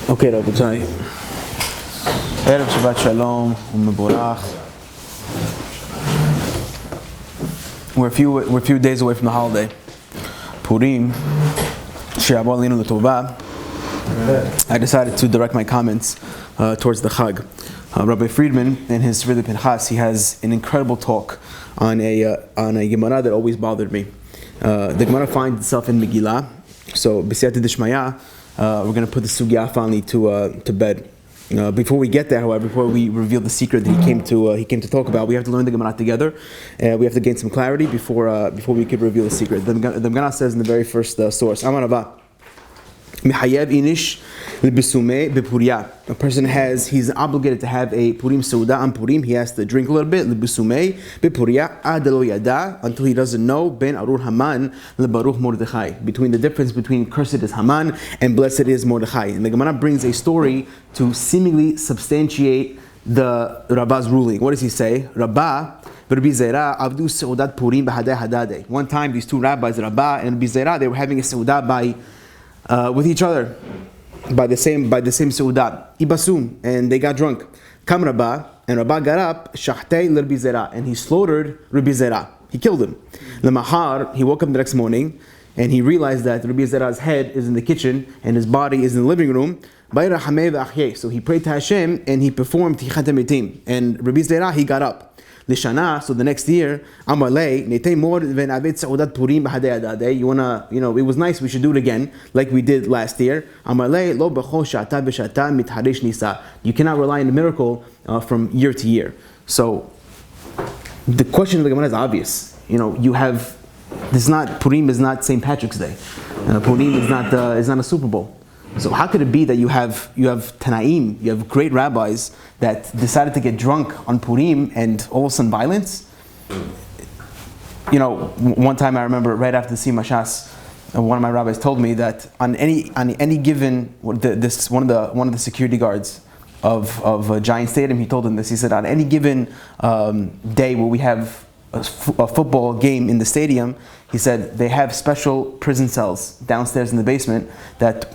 Okay, Rabbi. Erev Shabbat Shalom U'Meborach. We're a few days away from the holiday, Purim. She'abar Linu L'Tovah. I decided to direct my comments towards the Chag. Rabbi Friedman, in his Sefer Pinchas, he has an incredible talk on a Gemara that always bothered me. The Gemara finds itself in Megillah. So, B'siyata Dishmaya, we're going to put the sugya finally to bed. Before we get there, however, before we reveal the secret that he came to talk about, we have to learn the Gemara together. We have to gain some clarity before we could reveal the secret. The Gemara says in the very first source, Amar Rabba, Mehayev inish l'bisume b'puria. A person he's obligated to have a Purim Seudah on Purim. He has to drink a little bit, l'bisume b'puria, adelo yada, until he doesn't know, ben arur Haman l'baruch Mordechai. Between the difference between cursed is Haman and blessed is Mordechai. And the Gemara brings a story to seemingly substantiate the Rabbah's ruling. What does he say? Rabbi Zera avdu seudat Purim b'hadeh hadadeh. One time, these two rabbis, Rabbi and Rabbi Zera, they were having a seudah with each other, by the same seudah, ibasum, and they got drunk. Kam Rabba, and Rabba got up, shahtei l'Rabbi Zera, and he slaughtered Rabbi Zera. He killed him. Lemahar, he woke up the next morning, and he realized that Rabbi Zera's head is in the kitchen, and his body is in the living room. So he prayed to Hashem, and he performed Tichat HaMetim. And Rabbi Zera, he got up. Lishana, so the next year, Amalei, Netei Mor Venavet Seudat Purim B'Hadei Adadei. It was nice, we should do it again, like we did last year. Amalei, Lo B'Chol Shata B'Shata Mitharesh Nisa. You cannot rely on the miracle from year to year. So, the question of the Gemara is obvious. Purim is not St. Patrick's Day. Purim is not a Super Bowl. So how could it be that you have Tanaim, you have great rabbis that decided to get drunk on Purim and all of a sudden violence? One time I remember right after the Sima Shas, one of my rabbis told me that on any given one of the security guards of a Giant Stadium, he told them this. He said on any given day where we have a football game in the stadium, he said they have special prison cells downstairs in the basement that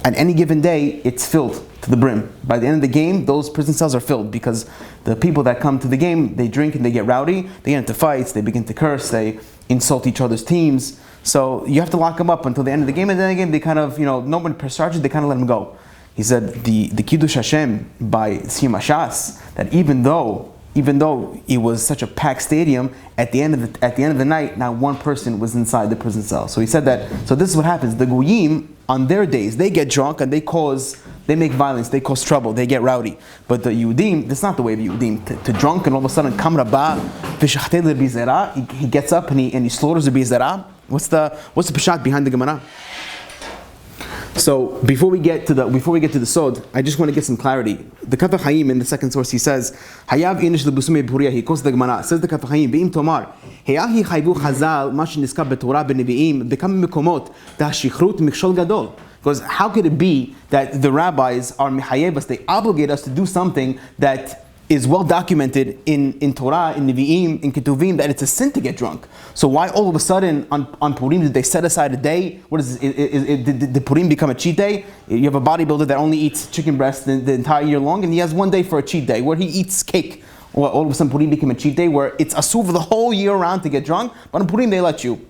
on any given day, it's filled to the brim. By the end of the game, those prison cells are filled because the people that come to the game, they drink and they get rowdy, they get into fights, they begin to curse, they insult each other's teams. So you have to lock them up until the end of the game, and then again, they kind of, no one press charges, they kind of let them go. He said the Kiddush Hashem by Sima Shas, that even though it was such a packed stadium, at the end of the night, not one person was inside the prison cell. So he said that. So this is what happens. The Goyim, on their days, they get drunk and they make violence, they cause trouble, they get rowdy. But the Yehudim, that's not the way of Yehudim. To drunk and all of a sudden, Kam Rabba, V'shachtei l'Rabbi Zera, he gets up and he slaughters Rabbi Zera. What's the pshat behind the Gemara? So before we get to the Sod, I just want to get some clarity. The Kaf HaChaim in the second source, he says, Hayav inish l'busumei b'puria. He quotes the Gemara. Says the Kaf HaChaim, Ve'im tomar, He'ahi chayvu chazal, ma sheniskab b'torah b'nevi'im, b'kam mekomot, da'ashichrut mikshol gadol. Because how could it be that the rabbis are mechayevas, they obligate us to do something that is well documented in Torah, in Nevi'im, in Ketuvim, that it's a sin to get drunk. So why all of a sudden on Purim did they set aside a day? What is did Purim become a cheat day? You have a bodybuilder that only eats chicken breast the entire year long, and he has one day for a cheat day where he eats cake. Or all of a sudden Purim became a cheat day where it's asur for the whole year round to get drunk, but on Purim they let you.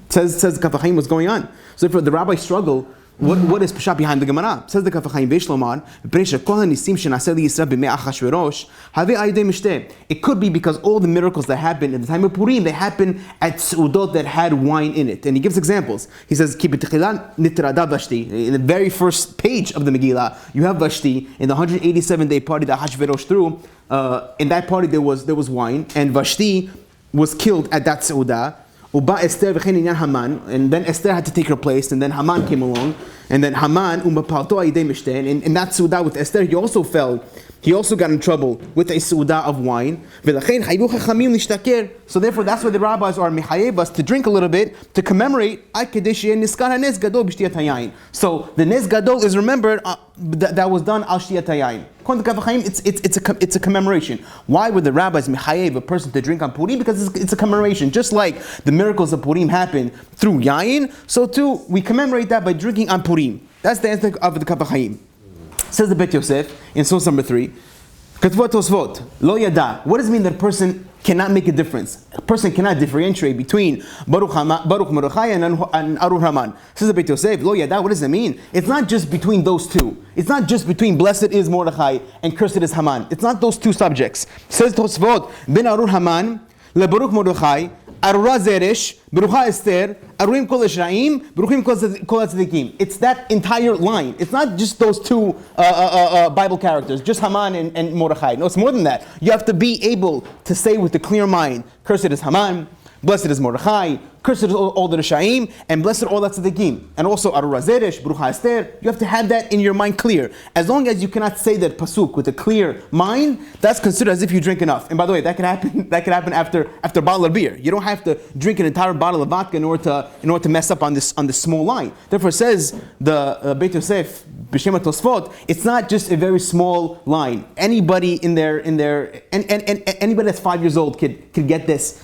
Says Kaf HaChaim, what's going on? So if the rabbis struggle, what is Peshat behind the Gemara? Says the Kaf HaChaim, it could be because all the miracles that happened at the time of Purim, they happened at Seudot that had wine in it. And he gives examples. He says, in the very first page of the Megillah, you have Vashti in the 187-day party that Hashverosh threw. In that party there was wine, and Vashti was killed at that Seudah. Uba Esther v'chein inyan Haman, and then Esther had to take her place, and then Haman came along, and then Haman u'mapalto ayidei mishten, and in that Seudah with Esther, he also got in trouble with a Seudah of wine. V'lachein chayvu chachamim nishtaker. So therefore, that's why the rabbis are mechayevas to drink a little bit to commemorate Akedesh niskar hanes gadol b'shtiyat hayayin. So the nes gadol is remembered that was done al shtiyat hayayin. According to Kaf HaChaim, it's a commemoration. Why would the rabbis mechayev a person to drink on Purim? Because it's a commemoration. Just like the miracles of Purim happen through yayin, so too we commemorate that by drinking on Purim. That's the answer of the Kaf HaChaim. Says the Bet Yosef in source number 3. Katvat Tosfot, Lo Yada. What does it mean that a person cannot make a difference? A person cannot differentiate between Baruch Mordechai and Arur Haman. Says the Bet Yosef, Lo Yada, what does it mean? It's not just between those two. It's not just between blessed is Mordechai and cursed is Haman. It's not those two subjects. Says Tosfot, Ben Arur Haman, Le Baruch Mordechai, Arura Zeresh, Berucha Esther, Aruim Kol Eshraim, Beruchim Kol Tzadikim. It's that entire line. It's not just those two Bible characters, just Haman and Mordechai. No, it's more than that. You have to be able to say with a clear mind, cursed is Haman, blessed is Mordechai, cursed is all the Rishaim, and blessed all the Tzadikim. And also Arura Zeresh, Berucha Esther. You have to have that in your mind clear. As long as you cannot say that pasuk with a clear mind, that's considered as if you drink enough. And by the way, that can happen. That can happen after a bottle of beer. You don't have to drink an entire bottle of vodka in order to mess up on this small line. Therefore, says the Beit Yosef B'Shem Tosfot, it's not just a very small line. Anybody in their anybody that's 5 years old could get this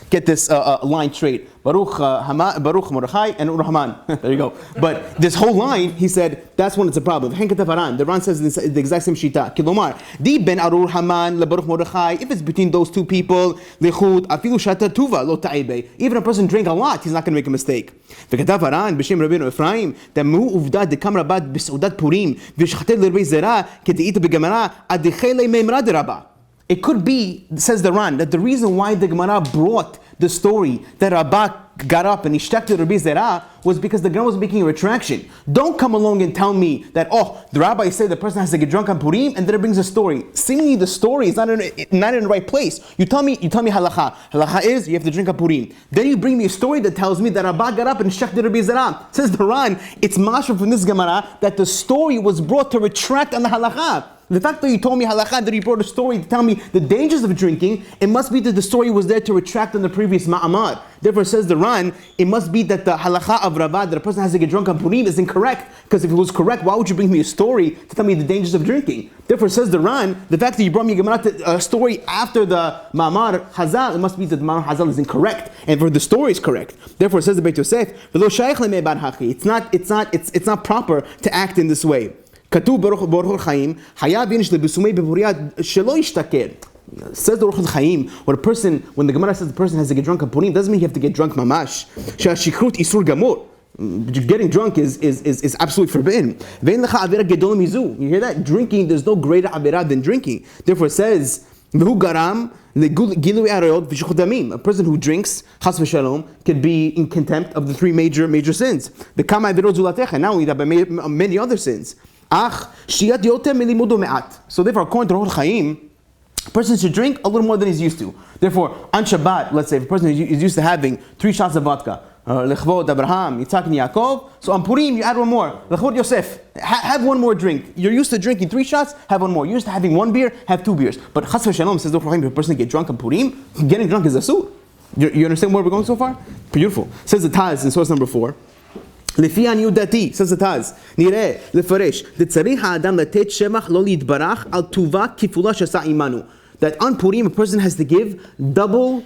line straight. Baruch Mordechai and Ur Haman. There you go. But this whole line, he said, that's when it's a problem. The Ran says the exact same shita. Kilomar, di ben Arur Haman le Baruch Mordechai. If it's between those two people, lechut afilu shata tuva lo ta'ibei. Even a person drank a lot, he's not going to make a mistake. V'katav Ran b'shem Rabbeinu Ephraim damu uvdat dekam rabat b'seudat Purim v'shchatet l'rvei zera k'te'ita b'gemara adichelei meimra derabah. It could be, says the Ran, that the reason why the Gemara brought the story that Rabbi got up and he shtekted Rabbi Zera was because the Gemara was making a retraction. Don't come along and tell me that, the Rabbi said the person has to get drunk on Purim, and then it brings a story. Seemingly the story is not in the right place. You tell me halacha. Halacha is you have to drink on Purim. Then you bring me a story that tells me that Rabbi got up and shtekted Rabbi Zera. Says the Ran, it's mashma from this Gemara that the story was brought to retract on the halacha. The fact that you told me halakha, that you brought a story to tell me the dangers of drinking, it must be that the story was there to retract on the previous ma'amad. Therefore, says the Ran, it must be that the halakha of Rabbi, that a person has to get drunk on Purim, is incorrect. Because if it was correct, why would you bring me a story to tell me the dangers of drinking? Therefore, says the Ran, the fact that you brought me a story after the ma'amad Hazal, it must be that the ma'amad Hazal is incorrect, and for the story is correct. Therefore, says the Beit Yosef, it's not proper to act in this way. כתוב באורח חיים, חייב ינש לבסומי בפוריה שלא ישתכר. Says the Orchot Chaim, when the Gemara says the person has to get drunk on Purim, doesn't mean you have to get drunk mamash. שהשכרות איסור גמור. Getting drunk is absolutely forbidden. ואין לך עבירה גדול מזו. You hear that? Drinking, there's no greater עבירה than drinking. Therefore it says, והוא גרם לגילוי עריות ושפיכות דמים. A person who drinks, חס ושלום, could be in contempt of the 3 major sins. וכמה עבירות זולתך, not only that, but many other sins. So therefore, according to Orchot Chaim, a person should drink a little more than he's used to. Therefore, on Shabbat, let's say, if a person is used to having 3 shots of vodka, Lechvod, Abraham, Yitzhak, and Yaakov, so on Purim, you add 1 more. Lechvod Yosef, have 1 more drink. You're used to drinking 3 shots, have 1 more. You're used to having 1 beer, have 2 beers. But Chas v'Shalom says, if a person get drunk on Purim, getting drunk is a suit. You understand where we're going so far? Beautiful. Says the Taz in source number 4. לפי עניות דעתי, says the Taz, נראה, לפרש, דצריך האדם לתת שבח לא להתברך על טובה כפולה שעשה עמנו. That on Purim, a person has to give double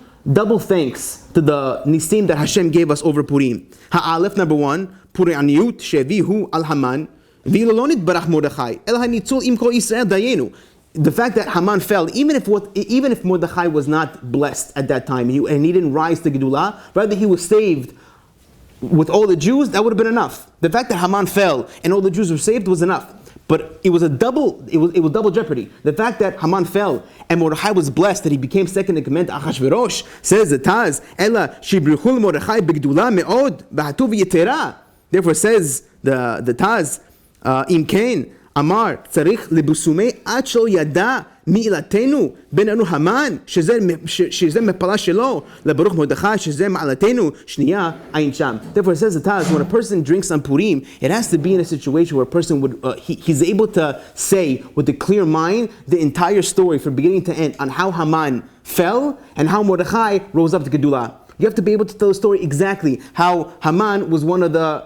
thanks to the nisim that Hashem gave us over Purim. Ha'alef, number 1, פורי עניות שהביאו על המן, ואילו לא נתברך מרדכי, אלא הניצול עם כל ישראל דיינו. The fact that Haman fell, even if Mordechai was not blessed at that time, and he didn't rise to Gedulah, rather he was saved with all the Jews, that would have been enough. The fact that Haman fell and all the Jews were saved was enough. But it was double jeopardy. The fact that Haman fell and Mordechai was blessed, that he became second in command to Achashverosh, says the Taz, Ela shibrichul Mordechai b'gdula me'od b'hatu v'yetera. Therefore says the Taz, Im Kain, Amar, tzarich lebusumei ad shel yada מעילתנו בינינו המן, שזה מפלה שלו, לברוך מרדכי, שזה מעלתנו, שנייה, עין שם. Therefore it says the Taz, when a person drinks on Purim, it has to be in a situation where a person he's able to say with a clear mind the entire story from beginning to end on how Haman fell and how Mordechai rose up to Gedulah. You have to be able to tell the story exactly. How Haman was one of the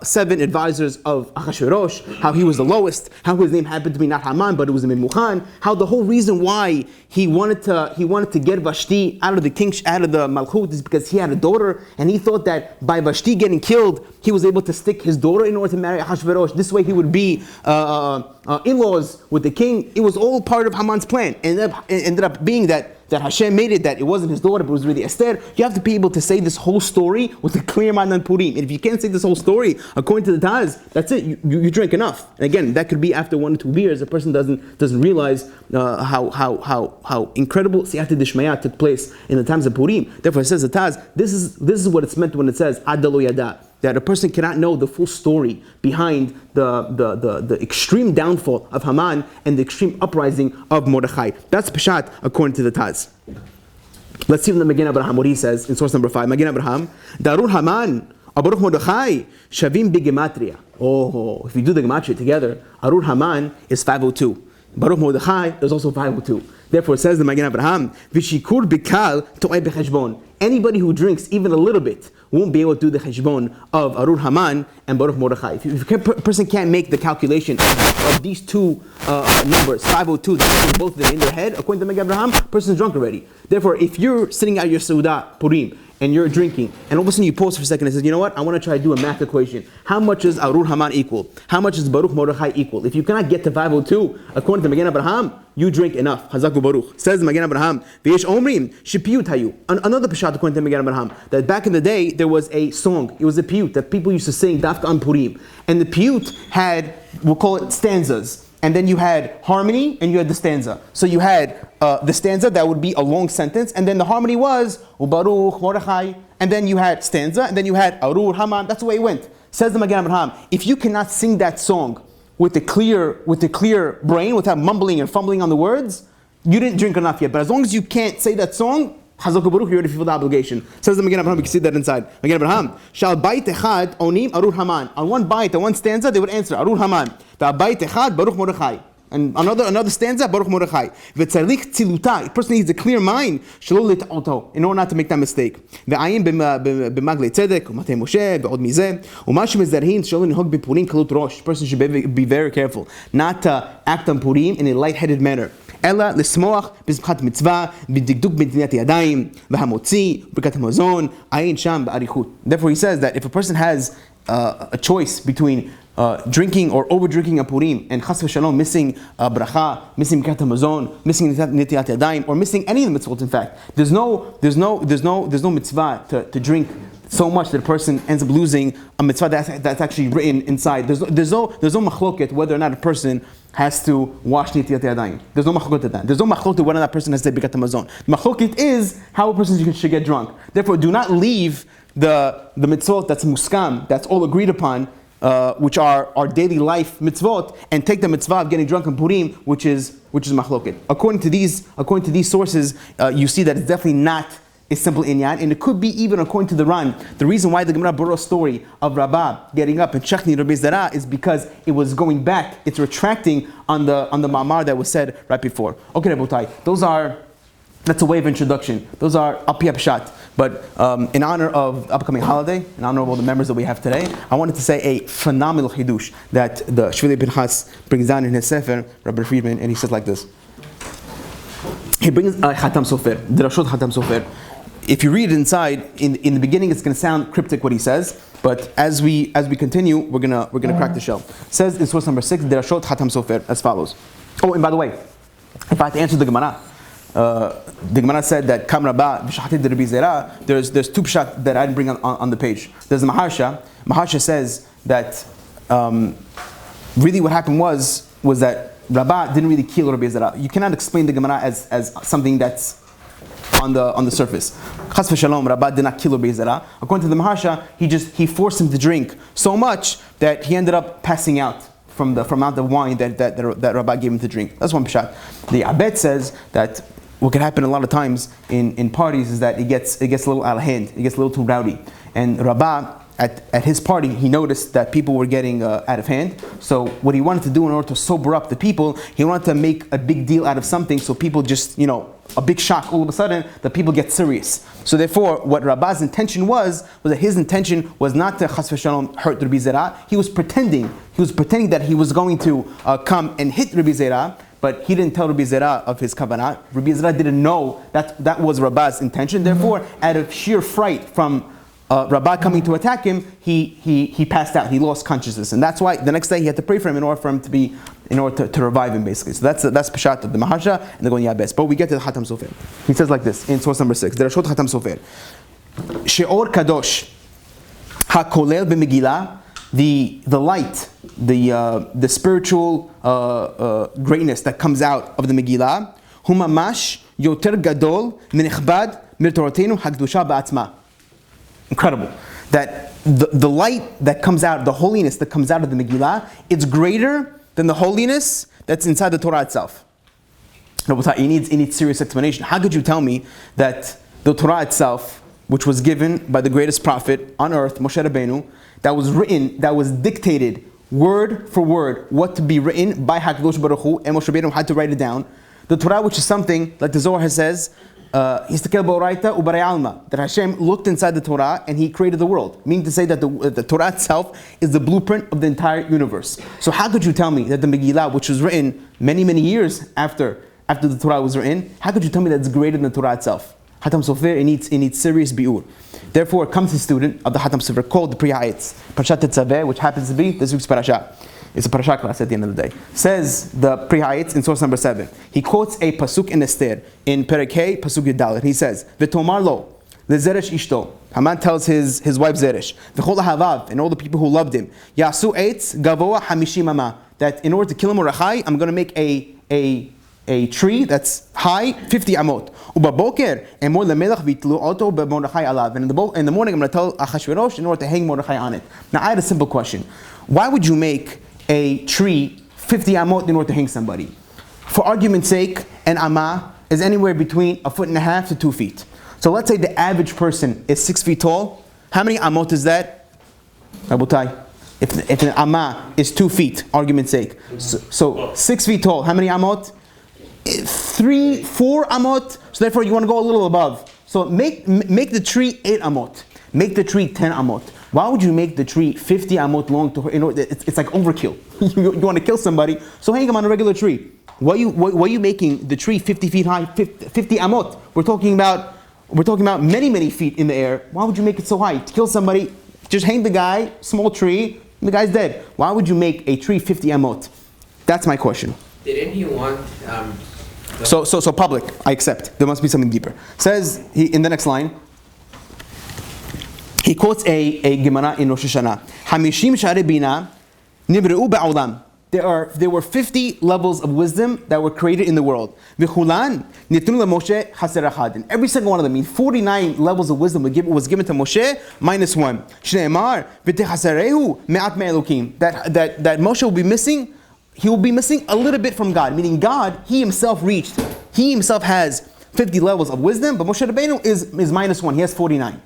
7 advisors of Achashverosh, how he was the lowest, how his name happened to be not Haman, but it was Memuchan, how the whole reason why he wanted to get Vashti out of the Malchut is because he had a daughter, and he thought that by Vashti getting killed, he was able to stick his daughter in order to marry Achashverosh. This way he would be in-laws with the king. It was all part of Haman's plan. And it ended up being that Hashem made it that it wasn't his daughter, but it was really Esther. You have to be able to say this whole story with a clear mind on Purim. And if you can't say this whole story according to the Taz, that's it. You drink enough. And again, that could be after 1 or 2 beers. A person doesn't realize how incredible Siyata Dishmaya took place in the times of Purim. Therefore, it says the Taz. This is what it's meant when it says Adalo Yada. That a person cannot know the full story behind the extreme downfall of Haman and the extreme uprising of Mordechai. That's Peshat according to the Taz. Let's see from the Magen Abraham what he says in source number 5. Magen Abraham, Darur Haman, Baruch Mordechai, Shavim Bigematria. Oh, if you do the Gematria together, Arur Haman is 502. Baruch Mordechai is also 502. Therefore, it says the Magen Abraham, Vishikur Bikal To'eh Becheshbon. Anybody who drinks even a little bit won't be able to do the cheshbon of Arur Haman and Baruch Mordechai. If a person can't make the calculation of these two numbers, 502, both of them in their head, according to Magen Abraham, person's drunk already. Therefore, if you're sitting at your Seudah, Purim, and you're drinking, and all of a sudden you pause for a second and says, you know what, I want to try to do a math equation. How much is Arur Haman equal? How much is Baruch Mordechai equal? If you cannot get to 502, according to Magen Abraham, you drink enough. Hazaku Baruch. Says Magen Abraham, V'yesh Omrim, Shipiyut Hayu. Another Peshat according to Magen Abraham, that back in the day, there was a song, it was a piyut that people used to sing, Dafka on Purim. And the piyut had, we'll call it stanzas. And then you had harmony and you had the stanza. So you had the stanza that would be a long sentence, and then the harmony was Ubaruch Mordechai, and then you had stanza, and then you had Arur Haman. That's the way it went. Says the Magen Abraham, if you cannot sing that song with a clear brain, without mumbling and fumbling on the words, you didn't drink enough yet. But as long as you can't say that song, Chazak Baruch, you already fulfilled the obligation. Says the Magen Abraham, you can see that inside. Magen Abraham, Shal Bait Echad Onim Arur Haman. On one bite, on one stanza, they would answer Arur Haman. The Bait Echad Baruch Mordechai. And another stanza, Baruch Mordechai. V'tzarich tziluta. A person needs a clear mind, shelo lit'oto, in order not to make that mistake. Ve'ayim b'maglei tzedek, u'matei Moshe, ve'od mizeh, u'mashu mezarhin, shelo nihog b'purim kalut rosh. A person should be very careful, not to act on Purim in a light-headed manner. Ella l'smoach b'zmchat mitzvah, b'dikduk b'ntinat yadayim, v'hamotzi, b'kat hamazon, ayin sham b'arichut. Therefore, he says that if a person has a choice between drinking or over drinking a Purim and chas v'shalom missing bracha, missing b'kat hamazon, missing netiat yadayim, or missing any of the mitzvot. In fact, there's no mitzvah to drink so much that a person ends up losing a mitzvah that's actually written inside. There's no machloket whether or not a person has to wash netiat yadayim. There's no machloket to that. There's no machloket whether or not a person has to b'kat hamazon. Machloket is how a person should get drunk. Therefore, do not leave the mitzvot that's muskam, that's all agreed upon, which are our daily life mitzvot, and take the mitzvah of getting drunk on Purim, which is machloket. According to these sources, you see that it's definitely not a simple inyan, and it could be even according to the Ran. The reason why the Gemara brought a story of Rabbi getting up and chechni Rabbi Zara is because it was going back, it's retracting on the ma'amar that was said right before. Okay, Rabotai, that's a way of introduction. Those are Apiyah Pshat. But in honor of the upcoming holiday, in honor of all the members that we have today, I wanted to say a phenomenal chidush that the Shvili Pinchas brings down in his Sefer, Rabbi Friedman, and he says like this. He brings Khatam Sofer, Drashot Khatam Sofer. If you read it inside, in the beginning it's going to sound cryptic what he says, but as we continue, we're gonna crack the shell. It says in source number 6, Drashot Khatam Sofer, as follows. Oh, and by the way, if I had to answer the Gemara, the Gemara said that Kam Rabba v'shachatid Rabbi Zera. There's two pshat that I didn't bring on the page. There's the Maharsha. Maharsha says that really what happened was that Rabba didn't really kill Rabbi Zera. You cannot explain the Gemara as something that's on the surface. Chas v'shalom, Rabba did not kill Rabbi Zera. According to the Maharsha, he forced him to drink so much that he ended up passing out from the amount of wine that Rabbi gave him to drink. That's one pshat. The Abed says that what can happen a lot of times in parties is that it gets a little out of hand, it gets a little too rowdy. And Rabbi, at his party, he noticed that people were getting out of hand. So what he wanted to do in order to sober up the people, he wanted to make a big deal out of something so people just, a big shock. All of a sudden, the people get serious. So therefore, what Rabbi's intention was that his intention was not to chas v'shalom hurt Rabbi Zera. He was pretending that he was going to come and hit Rabbi Zera, but he didn't tell Rabbi Zera of his kavanah. Rabbi Zera didn't know that was Rabbi's intention. Therefore, out of sheer fright from Rabbi coming to attack him, he passed out. He lost consciousness, and that's why the next day he had to pray for him in order to revive him, basically. So that's Peshat of the Maharsha and the Gon Yabes. But we get to the Hatam Sofer. He says like this in source number 6. Derashot Hatam Sofer. She'or Kadosh HaKolel b'Megillah, the light, the spiritual greatness that comes out of the Megillah, hu mamash yoter gadol minichbad mirtorotenu hakdusha ba'atzma. Incredible. That the light that comes out, the holiness that comes out of the Megillah, it's greater than the holiness that's inside the Torah itself. It needs serious explanation. How could you tell me that the Torah itself, which was given by the greatest prophet on earth, Moshe Rabbeinu, that was written, that was dictated word for word, what to be written by HaKadosh Baruch Hu, and Moshe Rabbeinu had to write it down. The Torah, which is something, like the Zohar says, that Hashem looked inside the Torah and He created the world, meaning to say that the Torah itself is the blueprint of the entire universe. So how could you tell me that the Megillah, which was written many years after the Torah was written, how could you tell me that it's greater than the Torah itself? Hatam Sofer, it needs serious bi'ur. Therefore, comes a student of the Hatam Sofer called the Pri Ha'etz, Parshat Tetzaveh, which happens to be this week's parasha. It's a parasha class at the end of the day. Says the Pri Ha'etz in source number 7. He quotes a pasuk in Esther in Perek Hey, pasuk Yudal. He says, "V'tomar lo leZeresh ishto." Haman tells his wife Zeresh, "V'chol havav," and all the people who loved him, "Yasu eitz gavoa hamishim ama," that in order to kill Mordechai, I'm going to make a tree that's high 50 amot. Ubaboker emor lemelach vitlu oto b'Mordechai alav. And in the morning I'm going to tell Achashverosh in order to hang Mordechai on it. Now I had a simple question. Why would you make a tree 50 amot in order to hang somebody? For argument's sake, an amah is anywhere between 1.5 to 2 feet. So let's say the average person is 6 feet tall. How many amot is that? Rabotai. If an amah is 2 feet, argument's sake. So 6 feet tall, how many amot? 3, 4 amot. So therefore you want to go a little above. So make the tree 8 amot. Make the tree 10 amot. Why would you make the tree 50 amot long? It's like overkill. you want to kill somebody, so hang him on a regular tree. Why are you making the tree 50 feet high, 50 amot? We're talking about many feet in the air. Why would you make it so high? To kill somebody, just hang the guy, small tree, and the guy's dead. Why would you make a tree 50 amot? That's my question. Didn't he want... So public, I accept. There must be something deeper. Says he, in the next line, he quotes a Gemara in Rosh Hashanah. Hamishim Shaare bina nibreu ba'olam. There were 50 levels of wisdom that were created in the world. V'chulan nitnu leMoshe chaser achad. And every single one of them, 49 levels of wisdom was given to Moshe minus 1. Shneimar v'techasarehu me'at me'elokim. That Moshe will be missing. He will be missing a little bit from God, meaning God, He Himself has 50 levels of wisdom, but Moshe Rabbeinu is minus 1. He has 49.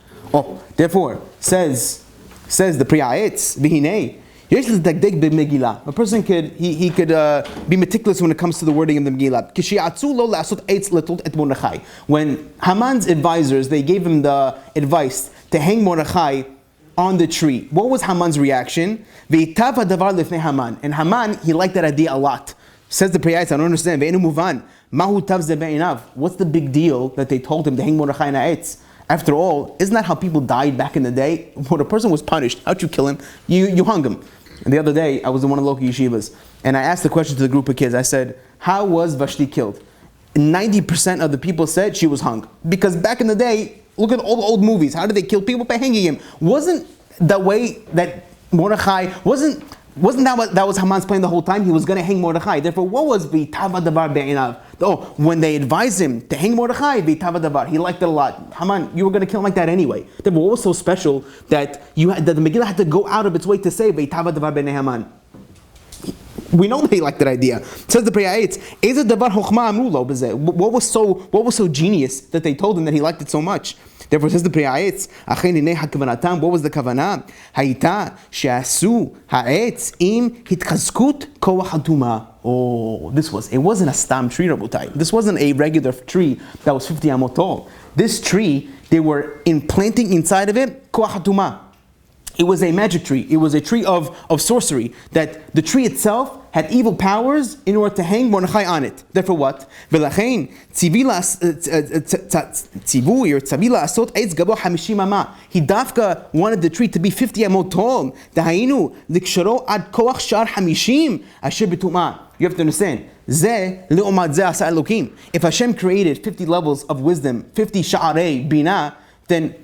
Therefore, says the Pri Ha'etz, V'hinei, yesh l'dagdeg b'Megillah. A person could be meticulous when it comes to the wording of the Megillah. Kishi'atzu lo la'asot eitz letut et Mordechai. When Haman's advisors, they gave him the advice to hang Mordechai on the tree, what was Haman's reaction? V'itav hadavar lifnei Haman. And Haman, he liked that idea a lot. Says the Pri Ha'etz, I don't understand. Ve'enu muvan. Mahu tav ze be'inav. What's the big deal that they told him to hang Mordechai on ha'etz? After all, isn't that how people died back in the day? When a person was punished, how'd you kill him? You hung him. And the other day, I was in one of the local yeshivas, and I asked the question to the group of kids. I said, how was Vashti killed? 90% of the people said she was hung. Because back in the day, look at all the old movies. How did they kill people? By hanging him. Wasn't the way that Mordechai, wasn't that was Haman's plan the whole time? He was going to hang Mordechai. Therefore, what was v'tava davar be'inav? When they advised him to hang Mordechai, v'tava davar, he liked it a lot. Haman, you were going to kill him like that anyway. Therefore, what was so special that the Megillah had to go out of its way to say v'tava davar be'nei Haman? We know that he liked that idea. Says the Pri Ha'etz, what was so genius that they told him that he liked it so much? Therefore, says the Pri Ha'etz, what was the kavanah? Hayita she'asu ha'etz im hitkazkut koach haduma. Oh, it wasn't a stam tree, Rabotai. This wasn't a regular tree that was 50 amot tall. This tree, they were implanting inside of it koach hatuma. It was a magic tree. It was a tree of sorcery. That the tree itself had evil powers in order to hang Mordechai on it. Therefore what? V'lachein tzivi la'asot eitz gabo 50 amah. He dafka wanted the tree to be 50 amot tall. Dahainu liksharo ad koach shar 50 asher b'tumah. You have to understand. If Hashem created 50 levels of wisdom, 50 Shaare, Binah, then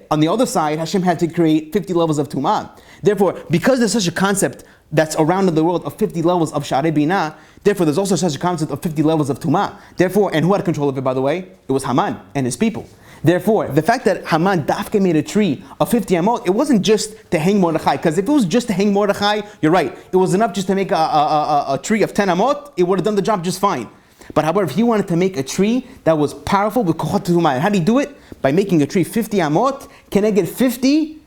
on the other side, Hashem had to create 50 levels of Tumah. Therefore, because there's such a concept that's around in the world of 50 levels of Shaare Binah, therefore there's also such a concept of 50 levels of Tumah. Therefore, and who had control of it, by the way? It was Haman and his people. Therefore, the fact that Haman dafka made a tree of 50 amot, it wasn't just to hang Mordechai. Because if it was just to hang Mordechai, you're right. It was enough just to make a tree of 10 amot, it would have done the job just fine. But however, if he wanted to make a tree that was powerful with kochot tumah, how do you do it? By making a tree 50 amot, can I get 50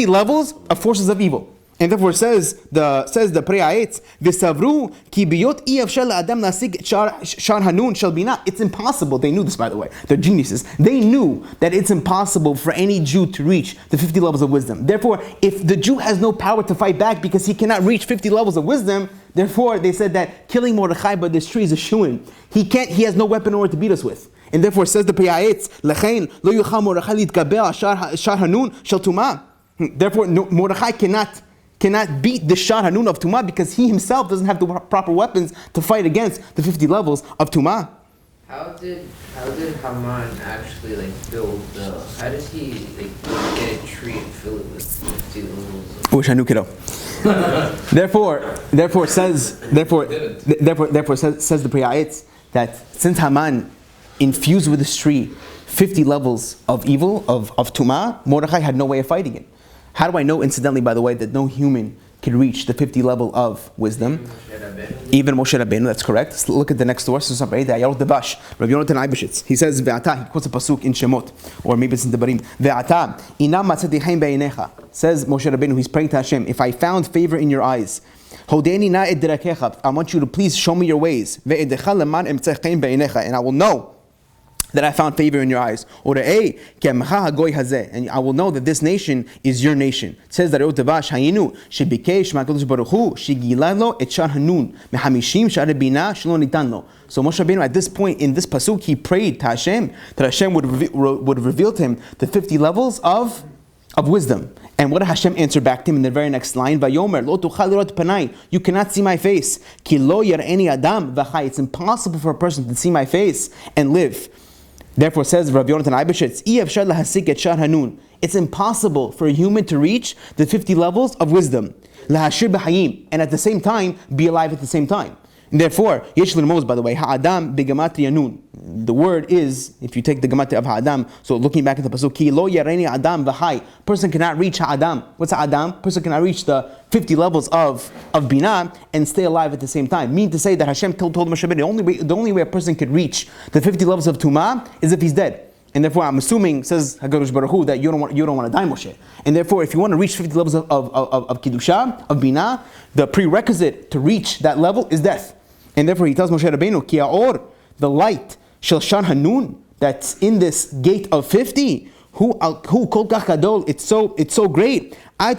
levels of forces of evil? And therefore says the Priyayetz, V'savru ki biyot iyavshar la'adam lasig shar hanun shel binah. It's impossible. They knew this, by the way. They're geniuses. They knew that it's impossible for any Jew to reach the 50 levels of wisdom. Therefore, if the Jew has no power to fight back because he cannot reach 50 levels of wisdom, therefore they said that killing Mordechai by this tree is a shoo-in. He has no weapon in order to beat us with. And therefore says the Priyayetz, Lechein lo yuchal Mordechai litgaber shar hanun shel tumah. Therefore, Mordechai cannot beat the Shar Hanun of Tumah because he himself doesn't have the proper weapons to fight against the 50 levels of Tumah. How did Haman actually build how does he get a tree and fill it with 50 levels? Wish I knew, kiddo. Therefore says the Priyayetz that since Haman infused with this tree 50 levels of evil, of Tumah, Mordechai had no way of fighting it. How do I know, incidentally, by the way, that no human can reach the 50 level of wisdom? Even Moshe Rabbeinu, that's correct. So look at the next source. Rabbi Yonatan Eibeshitz. He says, Ve'ata, he quotes a pasuk in Shemot, or maybe it's in Devarim. Ve'ata, inam matzati chaim be'einecha. Says Moshe Rabbeinu, he's praying to Hashem, if I found favor in your eyes, Hodeni na et derakecha, I want you to please show me your ways. Ve'edecha leman emtzeh chaim be'einecha, and I will know that I found favor in your eyes. Or and I will know that this nation is your nation. It says that so Moshe Rabbeinu at this point in this pasuk he prayed to Hashem that Hashem would reveal to him the 50 levels of wisdom. And what did Hashem answer back to him in the very next line? Vayomer lo tuchal lirot panai. You cannot see my face. Ki lo yar'eni adam v'chai. It's impossible for a person to see my face and live. Therefore says Rabbi Yonatan Eibeshitz, it's impossible for a human to reach the 50 levels of wisdom. And at the same time, be alive at the same time. And therefore, Yesh L'Rmos, by the way, Ha'adam Bigamatria Nun. The word is, if you take the Gematria of Ha'adam, so looking back at the Pasuk, Ki lo yareni Adam v'chai. Person cannot reach Ha'adam. What's Ha'adam? Person cannot reach the 50 levels of Binah and stay alive at the same time. Meaning to say that Hashem told Moshe Rabbeinu, the only way a person could reach the 50 levels of Tumah is if he's dead. And therefore, I'm assuming, says HaKadosh Baruch Hu, that you don't want to die, Moshe. And therefore, if you want to reach 50 levels of Kiddusha, of Binah, the prerequisite to reach that level is death. And therefore, he tells Moshe Rabbeinu, Ki ha'or, the light, shel Shar Hanun, that's in this gate of 50, who kol kach gadol, it's so great. The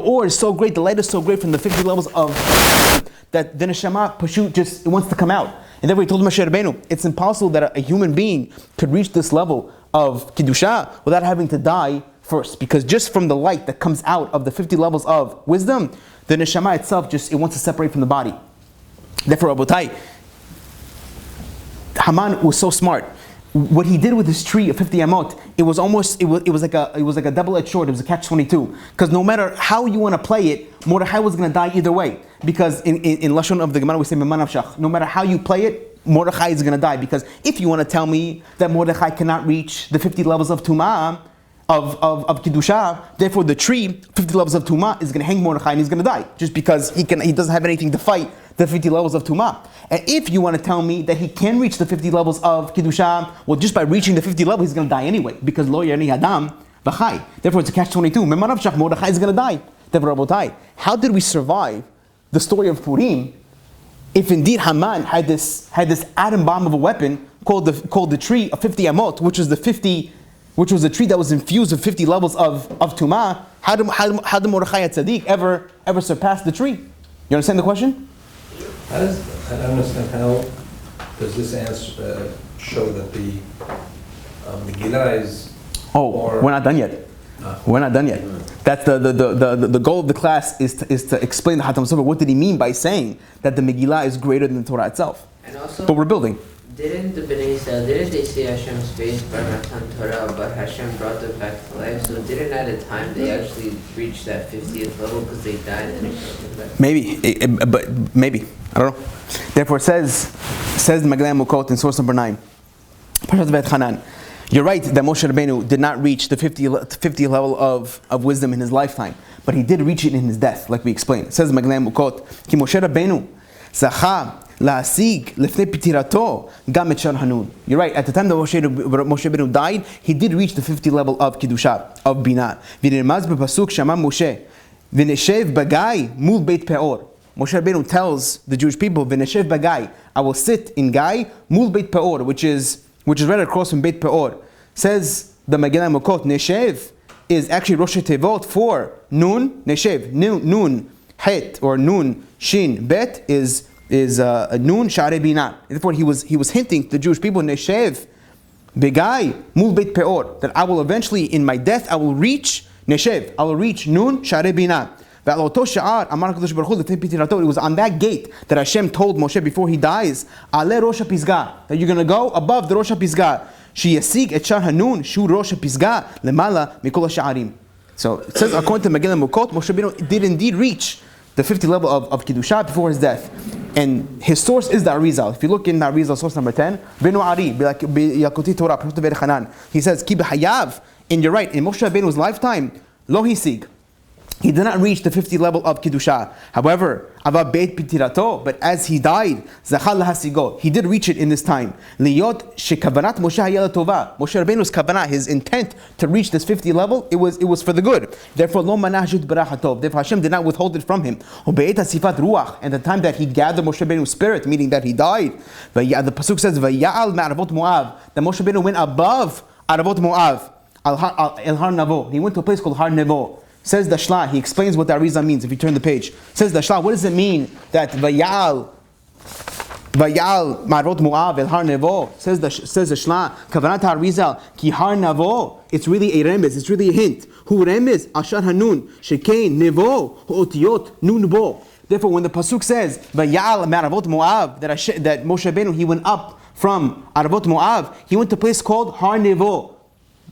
ore is so great, the light is so great from the 50 levels of that the neshama pashut just it wants to come out. And therefore he told Moshe Rabbeinu, it's impossible that a human being could reach this level of Kiddusha without having to die first. Because just from the light that comes out of the 50 levels of wisdom, the neshama itself it wants to separate from the body. Therefore, Rabotai, Haman was so smart. What he did with this tree of 50 amot, it was like a double-edged sword. It was a catch-22. Because no matter how you want to play it, Mordechai was going to die either way. Because in Lashon of the Gemara we say Meman Avshach. No matter how you play it, Mordechai is going to die. Because if you want to tell me that Mordechai cannot reach the 50 levels of Tumah, of Kiddusha, therefore the tree, 50 levels of Tumah, is going to hang Mordechai and he's going to die. Just because he doesn't have anything to fight the 50 levels of Tumah. And if you want to tell me that he can reach the 50 levels of Kiddusha, well, just by reaching the 50 level, he's going to die anyway. Because Lo Yarni Adam V'chai. Therefore, it's a catch-22. Memarav shach, Mordechai is going to die. Therefore, Rabotai, how did we survive the story of Purim if indeed Haman had this atom bomb of a weapon called the tree of 50 amot, which was the tree that was infused with 50 levels of tumah? How did Mordechai Tzaddik ever surpass the tree? You understand the question? I don't understand how does this answer show that the Megillah is. Oh, we're not done yet. We're not done yet. That's the goal of the class is to explain the Hatam Sofer. What did he mean by saying that the Megillah is greater than the Torah itself? And also, but we're building. Didn't the Bnei Israel, didn't they say Hashem's face by Matan Torah, but Hashem brought them back to life? So didn't at a time they actually reach that 50th level because they died and they brought them back? Maybe, but maybe. I don't know. Therefore, says the Megillah Mukot in source number 9. Parsha Vet Hanan. You're right that Moshe Rabbeinu did not reach the 50 level of wisdom in his lifetime, but he did reach it in his death, like we explained. It says the Megillah Mukot, Ki Moshe Rabbeinu zacha la'asig lefnei pitirato gam et Shar Hanun. You're right. At the time that Moshe Rabbeinu died, he did reach the 50 level of Kiddusha, of Binah. V'nirmaz b'pasuk shama Moshe v'neshev bagai mul beit peor. Moshe Rabbeinu tells the Jewish people, v'neshev bagai, I will sit in Gai mul beit peor, which is right across from Beit Peor. Says the Megillah Mukot, Neshev is actually Rosh Tevot for Nun, Neshev, Nun, Het, or Nun, Shin, Bet is Nun, Shaare Binah. Therefore, he was hinting to the Jewish people, Neshev, Begai, Mul Beit Peor, that I will eventually, in my death, I will reach Neshev, I will reach Nun, Shaare Binah. It was on that gate that Hashem told Moshe before he dies, Ale Rosh HaPizga, that you're going to go above the Rosh HaPizga. Sheyasig et Shar Hanun, Shu Rosh HaPizga, Lemala Mikol HaSha'arim. So it says, according to Megillah Mukot, Moshe Rabbeinu did indeed reach the 50 level of Kiddusha before his death. And his source is the Arizal. If you look in the Arizal, source number 10, Benu Ari, Yakoti Torah, Parsha Vet Hanan, he says, Ki b'hayav, and you're right, in Moshe Rabbeinu's lifetime, Lo Hisig, he did not reach the 50 level of Kiddusha. However, Ava Beit Pitirato, but as he died, Zachal Hasigo, he did reach it in this time. Liyot Shekavanat Moshe Hayel Tova. Moshe Rabbeinu's kavanah, his intent to reach this 50 level, it was for the good. Therefore, Lo Manahjud Barachatov. Therefore, Hashem did not withhold it from him. Ube'et Sifat Ruach, and the time that he gathered Moshe Rabbeinu's spirit, meaning that he died. The pasuk says, Vaya'al Ma'aravot Moav. That Moshe Rabbeinu went above Aravot Moav, El Har Navo. He went to a place called Har Nevo. Says the Shla, he explains what the Arizal means if you turn the page. Says the Shla, what does it mean that Vayal Marot Moav El Har Nevo? Says the Shla, Kavanat Arizal, Ki Har Navo, it's really a remez, it's really a hint. Hu remez, Ashar Hanun, Shekain, Nevo, Otiyot, Nun Bo. Therefore, when the Pasuk says, Vayal Maravot Moav, that Moshe Rabbeinu, he went up from Aravot Moav, he went to a place called Har Nevo.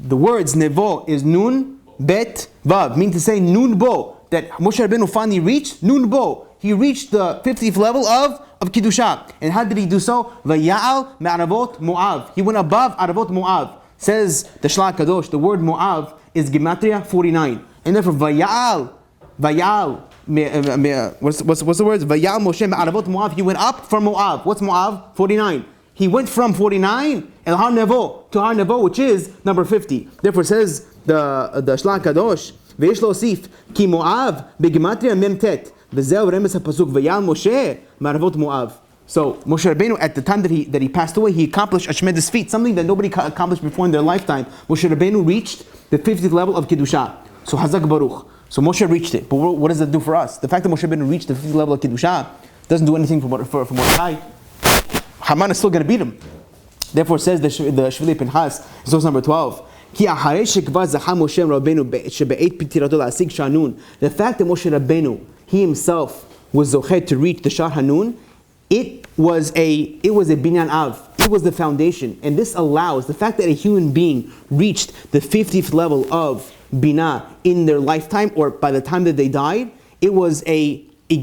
The words Nevo is Nun, Bet Vav, mean to say Nun Bo, that Moshe Rabbeinu finally reached Nun Bo. He reached the 50th level of Kiddusha. And how did he do so? Vaya'al Ma'aravot Mo'av. He went above Aravot Mo'av. Says the Shla Kadosh, the word Mo'av is Gematria 49. And therefore Vaya'al, what's the words? Vaya'al Moshe Ma'aravot Mo'av. He went up from Mo'av. What's Mo'av? 49. He went from 49 El Har Nevo to Har Nevo, which is number 50. Therefore says the Shla Kadosh, Ve'esh lo osif, Ki Mo'av begematria memtet, V'zeu remes ha'pasuk, V'yal Moshe Maravot Mo'av. So Moshe Rabbeinu, at the time that he passed away, he accomplished a tremendous feat, something that nobody accomplished before in their lifetime. Moshe Rabbeinu reached the 50th level of Kiddusha. So Hazak Baruch. So Moshe reached it. But what does that do for us? The fact that Moshe Rabbeinu reached the 50th level of Kiddusha doesn't do anything for Mordechai. Haman is still going to beat him. Therefore, says the Shvili Pinchas, source number 12. The fact that Moshe Rabbeinu, he himself was zochet to reach the Shar Hanun, it was a binyan av. It was the foundation, and this allows the fact that a human being reached the 50th level of binah in their lifetime, or by the time that they died. It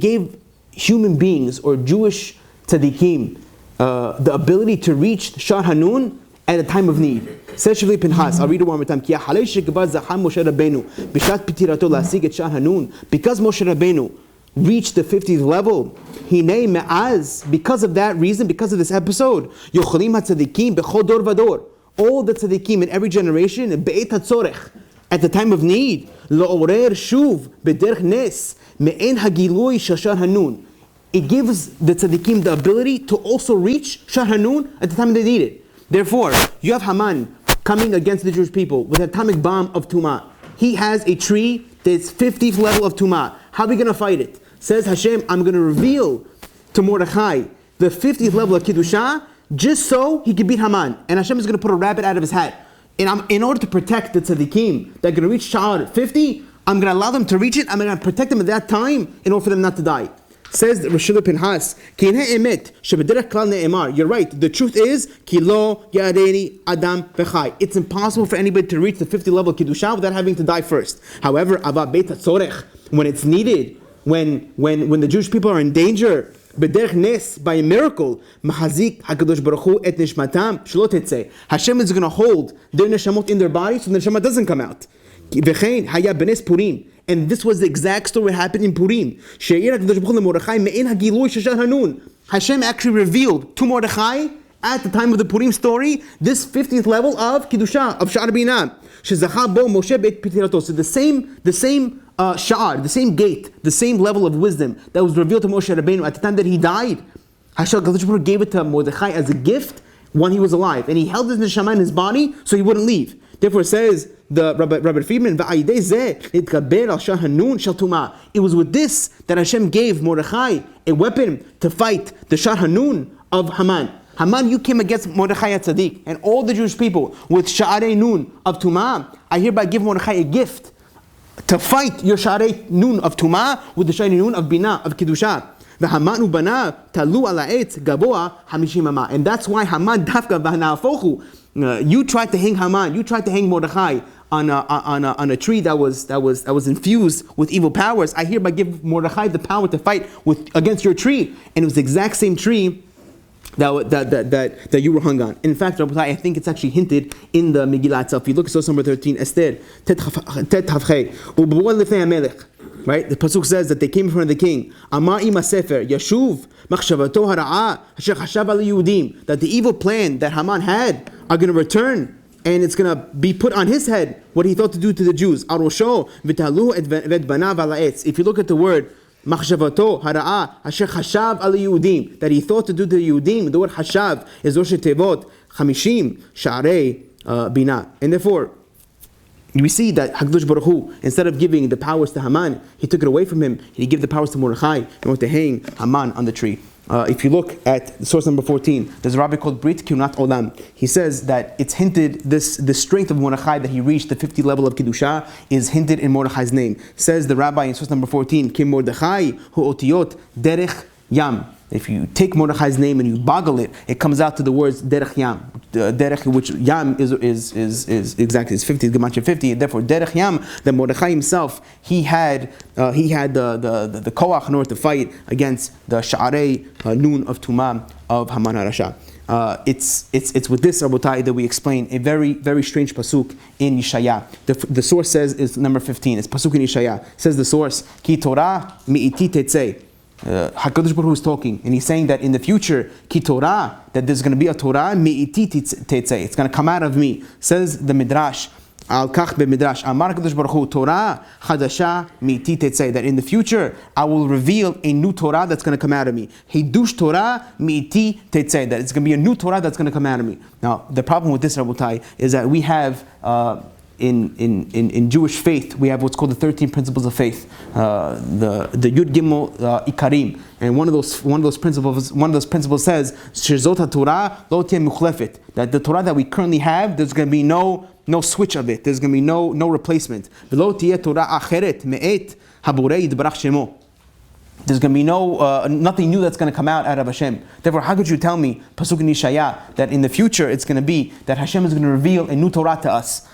gave human beings or Jewish tzaddikim the ability to reach Shar Hanun at a time of need. Says Shvili Pinchas, I'll read it one more time. Because Moshe Rabbeinu reached the 50th level, because of that reason, because of this episode, all the tzaddikim in every generation, at the time of need. La'orer shuv b'derech nes me'en hagilui shashar hanun. It gives the tzaddikim the ability to also reach Shar Hanun at the time they need it. Therefore, you have Haman coming against the Jewish people with an atomic bomb of Tumah. He has a tree that's 50th level of Tumah. How are we going to fight it? Says Hashem, I'm going to reveal to Mordechai the 50th level of Kiddusha just so he can beat Haman. And Hashem is going to put a rabbit out of his hat. And in order to protect the tzaddikim that are going to reach Shaare 50, I'm going to allow them to reach it. I'm going to protect them at that time in order for them not to die. Says Rashid Pinhas, you're right. The truth is, Adam it's impossible for anybody to reach the 50 level of Kiddusha without having to die first. However, when it's needed, when the Jewish people are in danger, by a miracle, Hashem is going to hold their neshamot in their body so the neshama doesn't come out. And this was the exact story that happened in Purim. Hashem actually revealed to Mordechai at the time of the Purim story this 50th level of Kiddusha, of Shaare Binah. So the same Shaar, the same gate, the same level of wisdom that was revealed to Moshe Rabbeinu at the time that he died, Hashem gave it to Mordechai as a gift when he was alive. And he held his neshama in his body so he wouldn't leave. Therefore it says, the Rabbi Friedman, it was with this that Hashem gave Mordechai a weapon to fight the Shar Hanun of Haman. Haman, you came against Mordechai Tzaddik and all the Jewish people with Shaare Nun of Tumah. I hereby give Mordechai a gift to fight your Shaare Nun of Tumah with the Shaare Nun of Binah, of Kiddusha. And that's why Haman dafka v'hanafochu. You tried to hang Haman, you tried to hang Mordechai on a tree that was infused with evil powers. I hereby give Mordechai the power to fight against your tree, and it was the exact same tree that you were hung on. In fact, Rabbi, I think it's actually hinted in the Megillah itself. If you look at source number 13, Esther, Tet Chavchei, U'b'u'al lifnei HaMelech. Right? The pasuk says that they came in front of the king. Amar ima sefer yashuv machshavato hara'ah asher chashav al Yehudim, that the evil plan that Haman had are going to return, and it's going to be put on his head what he thought to do to the Jews. Arosho v'talu et banav al ha'etz. If you look at the word machshavato hara'ah asher chashav al Yehudim, that he thought to do to the Yehudim, the word hashav is rosh tevot 50 Shaare Binah, and therefore we see that HaKadosh Baruch Hu, instead of giving the powers to Haman, he took it away from him. He gave the powers to Mordechai in order to hang Haman on the tree. If you look at source number 14, there's a rabbi called Brit Kunat Olam. He says that it's hinted, the strength of Mordechai that he reached the 50 level of Kiddusha is hinted in Mordechai's name. Says the rabbi in source number 14, Kim Mordechai hu otiyot derech yam. If you take Mordechai's name and you boggle it, it comes out to the words Derech Yam. Derech, which Yam is exactly, is 50, Gematria 50. Therefore, Derech Yam, that Mordechai himself, he had the koach in order to fight against the Shaare Nun of Tumah of Haman HaRasha. It's with this, Rabotai, that we explain a very, very strange pasuk in Yeshaya. The source says is number 15. It's pasuk in Yeshaya. Says the source, Ki Torah mi'iti tetzei. HaKadosh Baruch Hu is talking, and he's saying that in the future, Ki Torah, that there's going to be a Torah, mi'iti tetzei. It's going to come out of me. Says the Midrash, Al Kach be Midrash, Amar HaKadosh Baruch Hu, Torah chadasha mi'iti tetzei. That in the future, I will reveal a new Torah that's going to come out of me. Hidush Torah mi'iti tetzei. That it's going to be a new Torah that's going to come out of me. Now, the problem with this, Rabotai, is that we have in Jewish faith, we have what's called the 13 principles of faith, the Yud Gimel Ikarim, and one of those principles says Shezot Torah lo tiyeh mukhlefet, that the Torah that we currently have, there's going to be no switch of it, there's going to be no replacement. V'lo tiyeh Torah acheret me'et haborei yitbarach shemo. There's going to be nothing new that's going to come out of Hashem. Therefore, how could you tell me, pasuk in Yeshaya, that in the future it's going to be that Hashem is going to reveal a new Torah to us?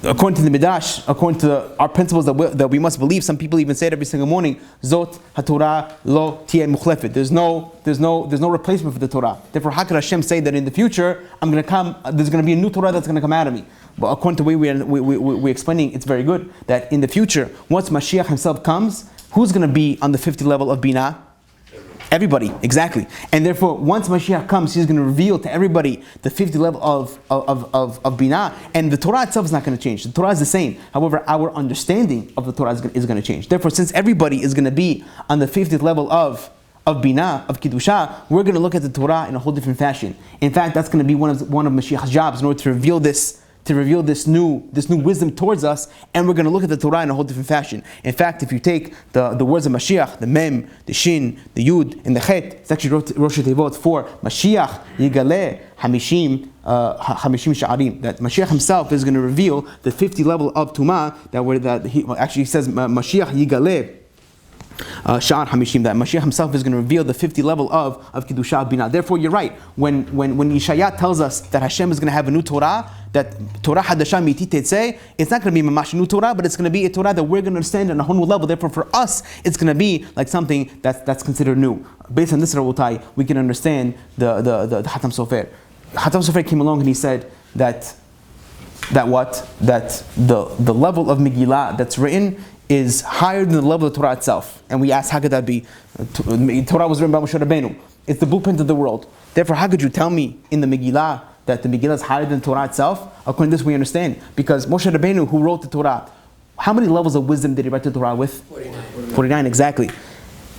According to the Midrash, according to our principles that we must believe, some people even say it every single morning, Zot HaTorah lo tiyeh mukhlefet. There's no replacement for the Torah. Therefore, how could Hashem say that in the future there's going to be a new Torah that's going to come out of me? But according to the way we're explaining, it's very good that in the future, once Mashiach himself comes, who's going to be on the 50 level of Binah? Everybody, exactly. And therefore, once Mashiach comes, he's going to reveal to everybody the 50th level of Binah. And the Torah itself is not going to change. The Torah is the same. However, our understanding of the Torah is going to change. Therefore, since everybody is going to be on the 50th level of Binah, of Kiddusha, we're going to look at the Torah in a whole different fashion. In fact, that's going to be one of Mashiach's jobs in order to reveal this new wisdom towards us, and we're going to look at the Torah in a whole different fashion. In fact, if you take the words of Mashiach, the Mem, the Shin, the Yud, and the Chet, it's actually Rosh Tevot for Mashiach Yigaleh Hamishim Sha'arim. That Mashiach himself is going to reveal the 50 level of Tumah he says Mashiach Yigaleh Shaar Hamishim, that Mashiach himself is going to reveal the 50 level of Kiddusha Binah. Therefore, you're right. When Yeshaya tells us that Hashem is going to have a new Torah, that Torah Hadasha Miti Tetzeh, it's not going to be Mamash new Torah, but it's going to be a Torah that we're going to understand on a whole new level. Therefore, for us, it's going to be like something that's considered new. Based on this Rabotai, we can understand the Hatam Sofer. Hatam Sofer came along and he said that the level of Megillah that's written is higher than the level of the Torah itself. And we asked, how could that be? Torah was written by Moshe Rabbeinu. It's the blueprint of the world. Therefore, how could you tell me in the Megillah that the Megillah is higher than the Torah itself? According to this, we understand. Because Moshe Rabbeinu, who wrote the Torah, how many levels of wisdom did he write the Torah with? 49, exactly.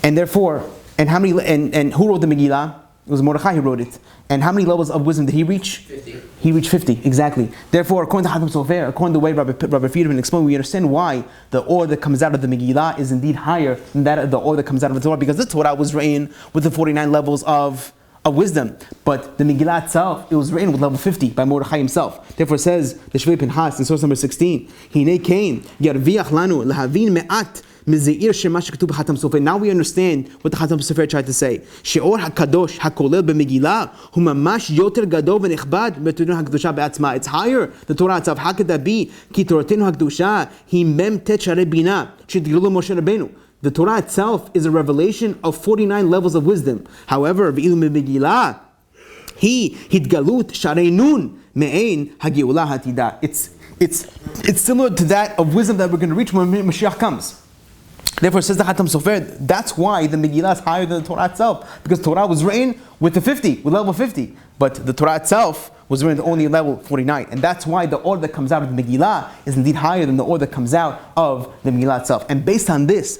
And therefore, and who wrote the Megillah? It was Mordechai who wrote it. And how many levels of wisdom did he reach? 50. He reached 50, exactly. Therefore, according to Hatam Sofer, according to the way Rabbi Friedman explained, we understand why the or that comes out of the Megillah is indeed higher than the or that comes out of the Torah, because the Torah was written with the 49 levels of wisdom. But the Megillah itself, it was written with level 50 by Mordechai himself. Therefore, it says the Shvei Pinchas in source number 16, Hine Kain, Yarviach Lanu, Lahavin Me'at, now we understand what the Chatam Sofer tried to say. She'or HaKadosh HaKolel b'Megillah hu mamash yoter gadol v'nechbad b'Torah HaKdusha be'atzma. It's higher, the Torah itself. How could that be? Ki Toratenu HaKdusha hi mem tet Shaare binah she'tiglu Moshe Rabbeinu. The Torah itself is a revelation of 49 levels of wisdom. However, v'ilu b'Megillah hi hitgalut Shaare nun me'ein hageula hatida. It's similar to that of wisdom that we're going to reach when Mashiach comes. Therefore, says the Hatam Sofer, that's why the Megillah is higher than the Torah itself, because Torah was written with level 50, but the Torah itself was written at only level 49, and that's why the order that comes out of the Megillah is indeed higher than the order that comes out of the Megillah itself. And based on this,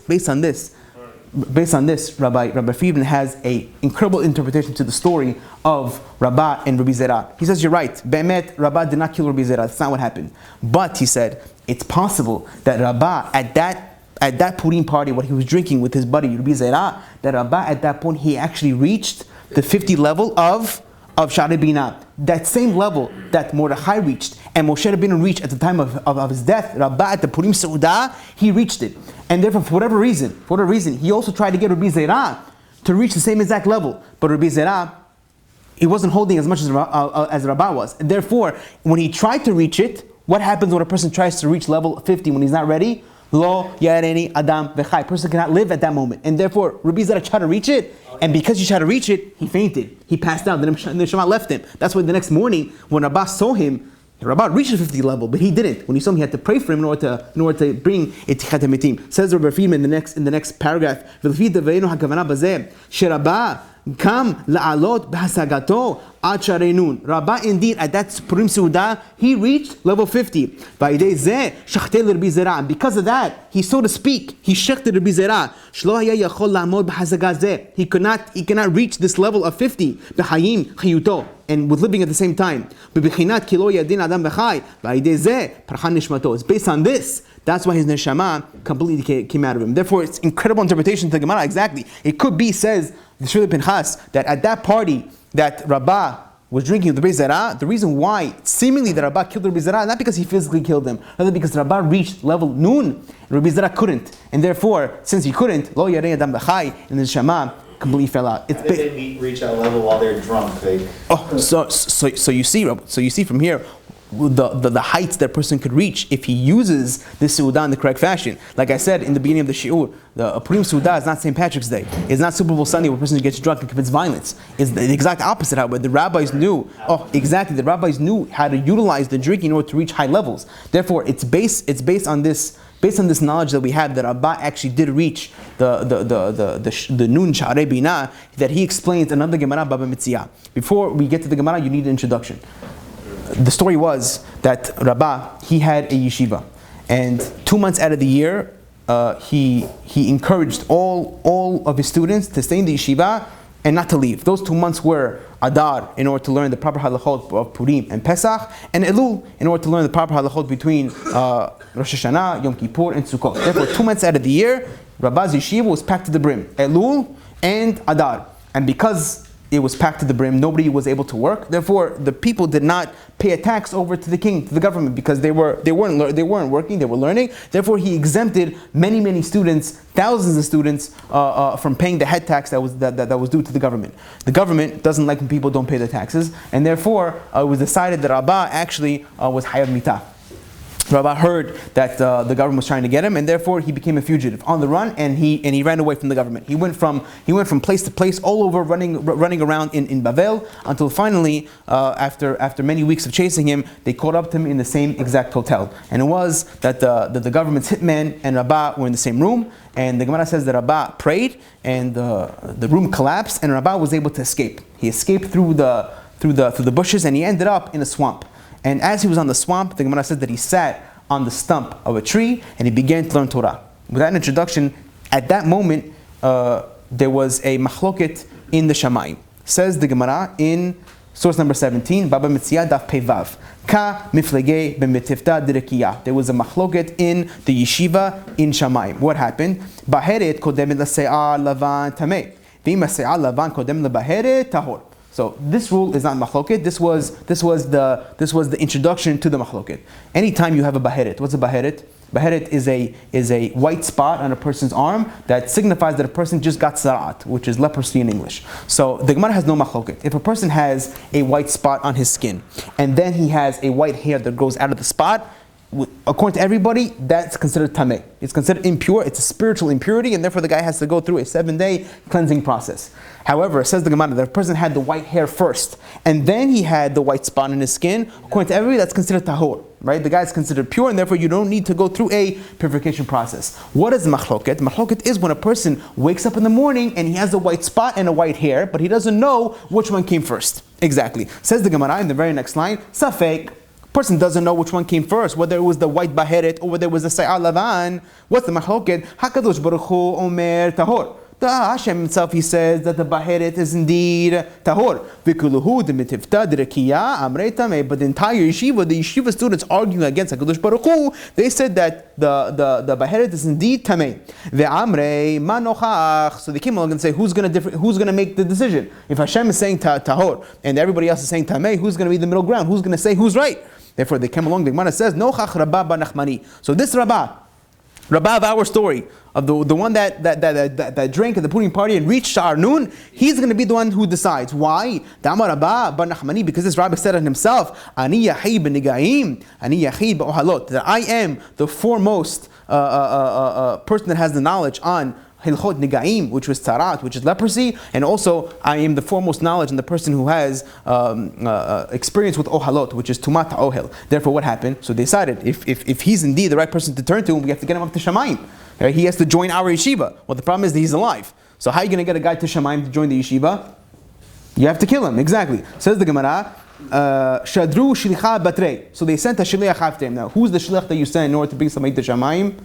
Rabbi Friedman has an incredible interpretation to the story of Rabbi and Rabbi Zera. He says, you're right, Be'emet, Rabbi did not kill Rabbi Zera, that's not what happened. But, he said, it's possible that Rabbi, at that Purim party, what he was drinking with his buddy Rabbi Zera, that Rabbi at that point, he actually reached the 50 level of Shaare Binah. That same level that Mordechai reached and Moshe Rabbeinu reached at the time of his death, Rabbi at the Purim Seudah, he reached it. And therefore, for whatever reason, he also tried to get Rabbi Zera to reach the same exact level. But Rabbi Zera, he wasn't holding as much as Rabbi was. And therefore, when he tried to reach it, what happens when a person tries to reach level 50 when he's not ready? Lo yareni adam v'chai. Person cannot live at that moment, and therefore Rabbi Zera tried to reach it, and because he tried to reach it, he fainted. He passed out. The Neshama left him. That's why the next morning, when Rabbi saw him, Rabbi reached the 50 level, but he didn't. When he saw him, he had to pray for him in order to bring it to Chet HaMetim. Says Rabbi Friedman in the next paragraph, Kam la'alot b'hasagato ad Shaare nun. Rabbi indeed at that Purim Seudah, he reached level 50. Va'idei zeh shachtel Rabbi Zera. And because of that, he, so to speak, he shechted Rabbi Zera. Shlo haya yachol la'amod b'hasaga zeh. He cannot reach this level of 50. B'chayim chiyuto. And with living at the same time. B'bechinat kilo yadin adam v'chai. Va'idei zeh parchan nishmato. It's based on this. That's why his neshama completely came out of him. Therefore, it's incredible interpretation to the Gemara. Exactly. It could be, says the Shvei Pinchas, that at that party that Rabbi was drinking with Rabbi Zera, the reason why seemingly that Rabbi killed Rabbi Zera, not because he physically killed him, rather because Rabbi reached level nun, and Rabbi Zera couldn't. And therefore, since he couldn't, lo yarei adam b'chai, and the neshama completely fell out. How did they reach that level while they're drunk? So you see from here, the heights that a person could reach if he uses this Su'udah in the correct fashion. Like I said in the beginning of the Shi'ur, the Purim Su'udah is not St. Patrick's Day. It's not Super Bowl Sunday where a person gets drunk and commits violence. It's the exact opposite. However, the rabbis knew, the rabbis knew how to utilize the drink in order to reach high levels. Therefore, it's based on this knowledge that we have that Rabbi actually did reach the Nun Shaare Bina, that he explains another Gemara, Baba Mitziyah. Before we get to the Gemara, you need an introduction. The story was that Rabbi, he had a yeshiva, and 2 months out of the year, he encouraged all of his students to stay in the yeshiva and not to leave. Those 2 months were Adar, in order to learn the proper halachot of Purim and Pesach, and Elul, in order to learn the proper halachot between Rosh Hashanah, Yom Kippur, and Sukkot. Therefore, 2 months out of the year, Rabbi's yeshiva was packed to the brim, Elul and Adar. And because it was packed to the brim, nobody was able to work. Therefore, the people did not pay a tax over to the king, to the government, because they weren't working, they were learning. Therefore, he exempted many students, thousands of students, from paying the head tax that was due to the government. The government doesn't like when people don't pay the taxes, and therefore it was decided that Rabbi actually was Hayav Mitah. Rabbi heard that the government was trying to get him, and therefore he became a fugitive on the run, and he ran away from the government. He went from place to place, all over, running around in Bavel, until finally, after many weeks of chasing him, they caught up to him in the same exact hotel. And it was that the government's hitman and Rabbi were in the same room, and the Gemara says that Rabbi prayed, and the room collapsed, and Rabbi was able to escape. He escaped through the bushes, and he ended up in a swamp. And as he was on the swamp, the Gemara says that he sat on the stump of a tree and he began to learn Torah. With that introduction, at that moment, there was a machloket in the Shamayim. Says the Gemara in source number 17, Baba Mitziyah Daf Pevav. Ka miflege b'metifta direkiyah. There was a machloket in the yeshiva in Shamayim. What happened? Baheret kodem l'se'ah lavan tameh. V'im se'ah lavan kodem l'baheret tahor. So this rule is not machloket. This was the introduction to the machloket. Anytime you have a baheret, what's a baheret? Baheret is a white spot on a person's arm that signifies that a person just got sarat, which is leprosy in English. So the Gemara has no machloket. If a person has a white spot on his skin, and then he has a white hair that grows out of the spot, according to everybody, that's considered tameh. It's considered impure. It's a spiritual impurity, and therefore the guy has to go through a 7-day cleansing process. However, says the Gemara, that if a person had the white hair first, and then he had the white spot in his skin, according to everybody, that's considered tahor. Right? The guy is considered pure, and therefore you don't need to go through a purification process. What is machloket? Machloket is when a person wakes up in the morning and he has a white spot and a white hair, but he doesn't know which one came first. Exactly. Says the Gemara in the very next line, safek. Person doesn't know which one came first, whether it was the white baheret or whether it was the sa'al lavan. What's the machloket? Hakadosh Baruch Hu omer tahor. The Hashem himself, he says that the baheret is indeed tahor. Vikuluhu demitivta direkiyah amrei tameh. But the entire yeshiva, the yeshiva students arguing against Hakadosh Baruch Hu, they said that the baheret is indeed tameh. Ve'amrei manochach. So they came along and say, who's gonna make the decision? If Hashem is saying tahor and everybody else is saying tameh, who's gonna be the middle ground? Who's gonna say who's right? Therefore, they came along. The Gemara says, "Nochach Rabba Nachmani." So this Rabba of our story, of the one that drank at the Purim party and reached Sha'ar Nun, he's going to be the one who decides. Why? Da'amar Rabba Nachmani, because this Rabbi said on himself, "Ani Yachi b'Nigaim, Ani Yachi b'Ohalot," that I am the foremost person that has the knowledge on Hilchot Nigaim, which was Tarat, which is leprosy, and also I am the foremost knowledge in the person who has experience with Ohalot, which is Tumat Ohel. Therefore, what happened? So they decided, if he's indeed the right person to turn to, we have to get him up to Shamayim. He has to join our yeshiva. Well, the problem is that he's alive. So how are you going to get a guy to Shamayim to join the yeshiva? You have to kill him, exactly. Says the Gemara, Shadru Shlicha Batrei. So they sent a Shliach after him. Now, who's the Shliach that you send in order to bring somebody to Shamayim?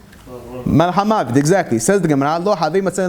Malach HaMavet, exactly. Says the Gemara, Lo Havei Matzei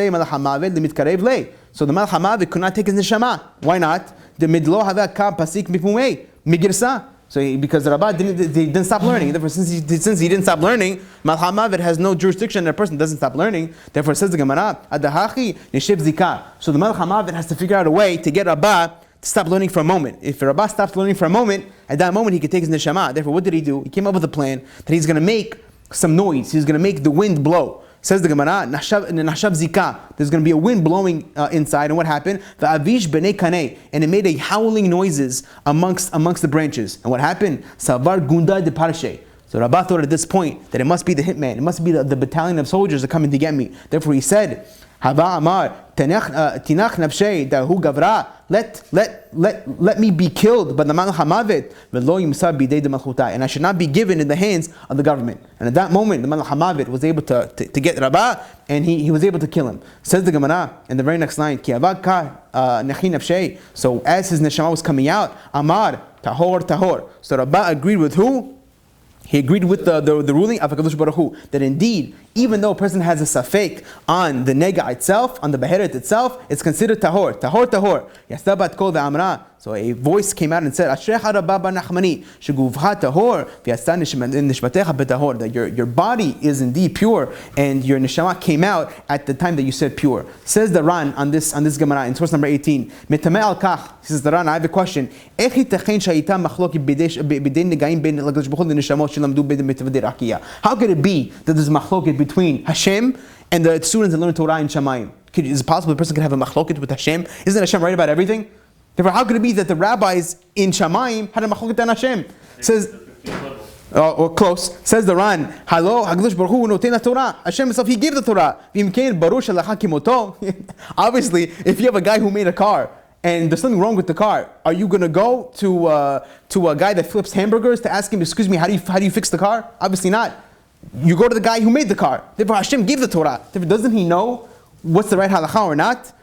Malach HaMavet Limitkarev Lei. So the Malach HaMavet could not take his neshama. Why not? The Midlo Havei Kam Pasik Mipumei Migirsa. So because the Rabbi didn't stop learning. Therefore, since he didn't stop learning, Malach HaMavet has no jurisdiction and a person doesn't stop learning. Therefore, says the Gemara, Adahachi Neshib Zikah. So the Malach HaMavet has to figure out a way to get Rabbi to stop learning for a moment. If Rabbi stops learning for a moment, at that moment he could take his neshama. Therefore, what did he do? He came up with a plan that he's going to make some noise. He's going to make the wind blow. Says the Gemara, Nahshav Zika. There's going to be a wind blowing inside, and what happened? The Avish b'nei kaneh, and it made a howling noises amongst the branches. And what happened? Savar gunda de Parsha. So Rabbi thought at this point that it must be the hitman, it must be the battalion of soldiers that are coming to get me. Therefore he said, Hava Amar, Tinach Nafshay, Dahu Gavra, let me be killed, but the Malach Hamavet, Velo Yimsar Bidei de Malchutai, and I should not be given in the hands of the government. And at that moment, the Malach Hamavet was able to get Rabbi, and he was able to kill him. Says the Gemara in the very next line, Ki Avad Ka Nechi Nafshay. So as his neshama was coming out, Amar, Tahor. So Rabbi agreed with who? He agreed with the ruling of HaKadosh Baruch Hu, that indeed, even though a person has a safek on the nega itself, on the beheret itself, it's considered tahor. Yastabat kol ve'amra. So a voice came out and said, Ashrecha Rabba Nachmani, sheguvha tahor, v'yasta nishmatecha betahor. That your body is indeed pure, and your neshama came out at the time that you said pure. Says the Ran on this Gemara in source number 18. Metameh al kach. Says the Ran, I have a question. How could it be that there's machloket between Hashem and the students that learn Torah in Shamayim? Is it possible a person could have a machloket with Hashem? Isn't Hashem right about everything? Therefore, how could it be that the rabbis in Shamayim had a machloket on Hashem? Says, or close. Says the Ran, Hello, Hakadosh Baruch Hu noten Torah. Hashem himself, He gave the Torah. Obviously, if you have a guy who made a car, and there's something wrong with the car, are you going to go to a guy that flips hamburgers to ask him, excuse me, how do you fix the car? Obviously not. You go to the guy who made the car. Therefore Hashem gave the Torah. Therefore doesn't He know what's the right halacha or not?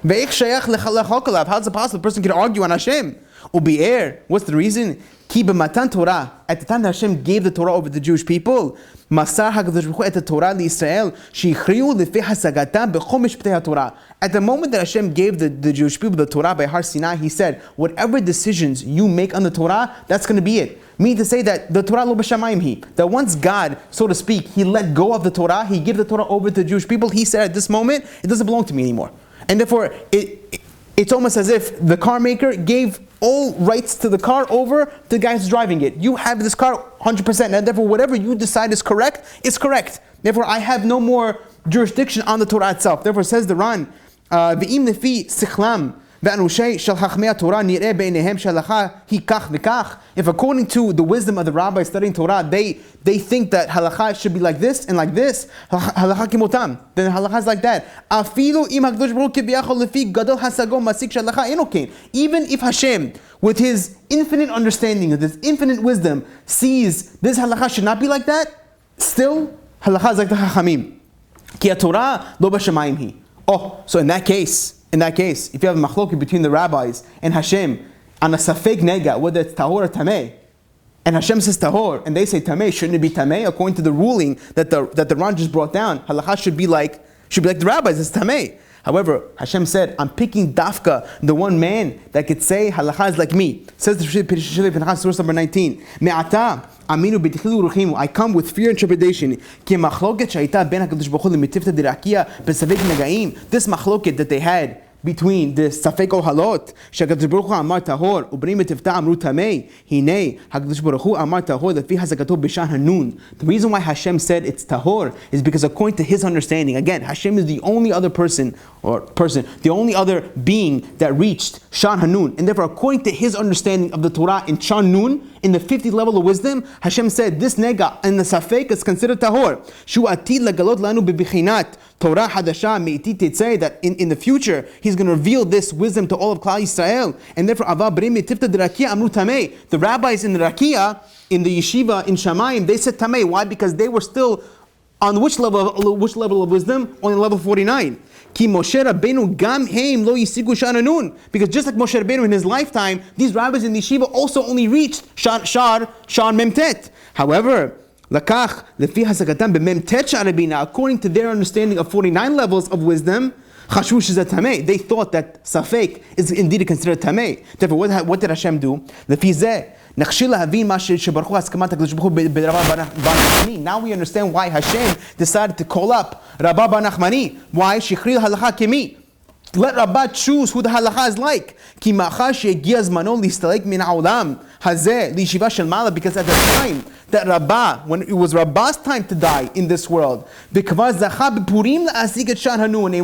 How is it possible a person can argue on Hashem? What's the reason? Torah. At the time that Hashem gave the Torah over to the Jewish people, Masar HaKadosh Baruch Hu et Torah liYisrael, shechiyu lefi hasagatam bechomish ptei Torah. At the moment that Hashem gave the Jewish people the Torah by Har Sinai, He said, whatever decisions you make on the Torah, that's going to be it. Meaning to say that the Torah lo b'shamayim He. That once God, so to speak, He let go of the Torah, He gave the Torah over to the Jewish people, He said at this moment, it doesn't belong to me anymore. And therefore, it's almost as if the car maker gave all rights to the car over to the guy who's driving it. You have this car 100%, and therefore whatever you decide is correct, is correct. Therefore, I have no more jurisdiction on the Torah itself. Therefore, says the Ran, V'im lefi sichlam ve'anushei shel chachmei Torah nireh beinehem shehalacha hi kach v'kach. If according to the wisdom of the rabbis studying Torah, they think that halacha should be like this and like this, halacha kimotam, then halacha is like that. Afilu im hakadosh baruch hu kiviyachol lefi gadol hasago masik shehalacha enokein. Even if Hashem, with His infinite understanding, with His infinite wisdom, sees this halacha should not be like that, still halacha is like the chachamim. Ki Torah lo b'shamayim hi. Oh, so in that case, if you have a machloket between the rabbis and Hashem on a safek nega, whether it's tahor or tameh, and Hashem says tahor, and they say tameh, shouldn't it be tameh? According to the ruling that the Ran just brought down, halacha should be like the rabbis, it's tameh. However, Hashem said, I'm picking dafka, the one man that could say halacha is like me. Says the source number 19. Me'ata aminu b'tichilu ruchimu. I come with fear and trepidation. Ki machloket shayita ben HaKadosh Baruch Hu l'mitifta dirakia b'savek negaim. This machloket that they had between the safek ohalot, shakadosh baruch hu amar tahor, ubnei mitifta amru tamei, hinei hakadosh baruch hu amar tahor lefi hazakato b'shan hanun. The reason why Hashem said it's tahor is because according to His understanding, again, Hashem is the only other the only other being that reached shan hanun, and therefore according to His understanding of the Torah in shan nun, in the 50th level of wisdom, Hashem said this nega and the safek is considered tahor. Shu atid lagalot lanu b'bichinat Torah hadasha me'iti tetzei, that in the future He's going to reveal this wisdom to all of Klal Yisrael, and therefore ava brimi tifta derakia amru tamei. The rabbis in the rakia, in the yeshiva in Shamayim, they said tamei. Why? Because they were still on which level of wisdom? On level 49. Ki Moshe Rabbeinu gam heim lo yisigu shananun. Because just like Moshe Rabbeinu in his lifetime, these rabbis in the yeshiva also only reached shar memtet. However, lakach lefi hasagatam b'memtet sharabina, according to their understanding of 49 levels of wisdom, chashvu shezeh tamei. They thought that safek is indeed considered tamei. Therefore, what did Hashem do? Lefi zeh nachshil lahavin ma shebaruch hu haskamat HaKadosh Baruch Hu b'Rabbi bar Nachmani. Now we understand why Hashem decided to call up Rabbi bar Nachmani. Why? Shichril halacha kemi. Let Rabbah choose who the halacha is like. Ki ma'achar she'egia zmano listalek min ha'olam hazeh li'yeshiva shel ma'ala, because at the time that Rabbah, when it was Rabbah's time to die in this world, because zacha b'Purim la'asik et Shaar Hanun, he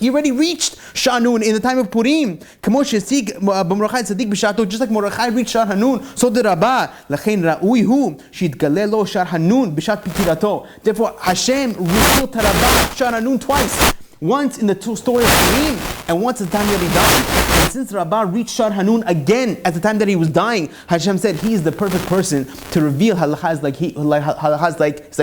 already reached Shaar Hanun in the time of Purim. Kamo she'asik b'Mordechai tzaddik b'shato, just like Mordechai reached Shaar Hanun, so did Rabbah. Lachein ra'ui hu she'yitgaleh lo Shaar Hanun b'shat pitirato. Therefore, Hashem revealed to Rabbah Shaar Hanun twice. Once in the story of Purim, and once at the time that he died. And since Rabbah reached Shaar Hanun again at the time that he was dying, Hashem said he is the perfect person to reveal halachas like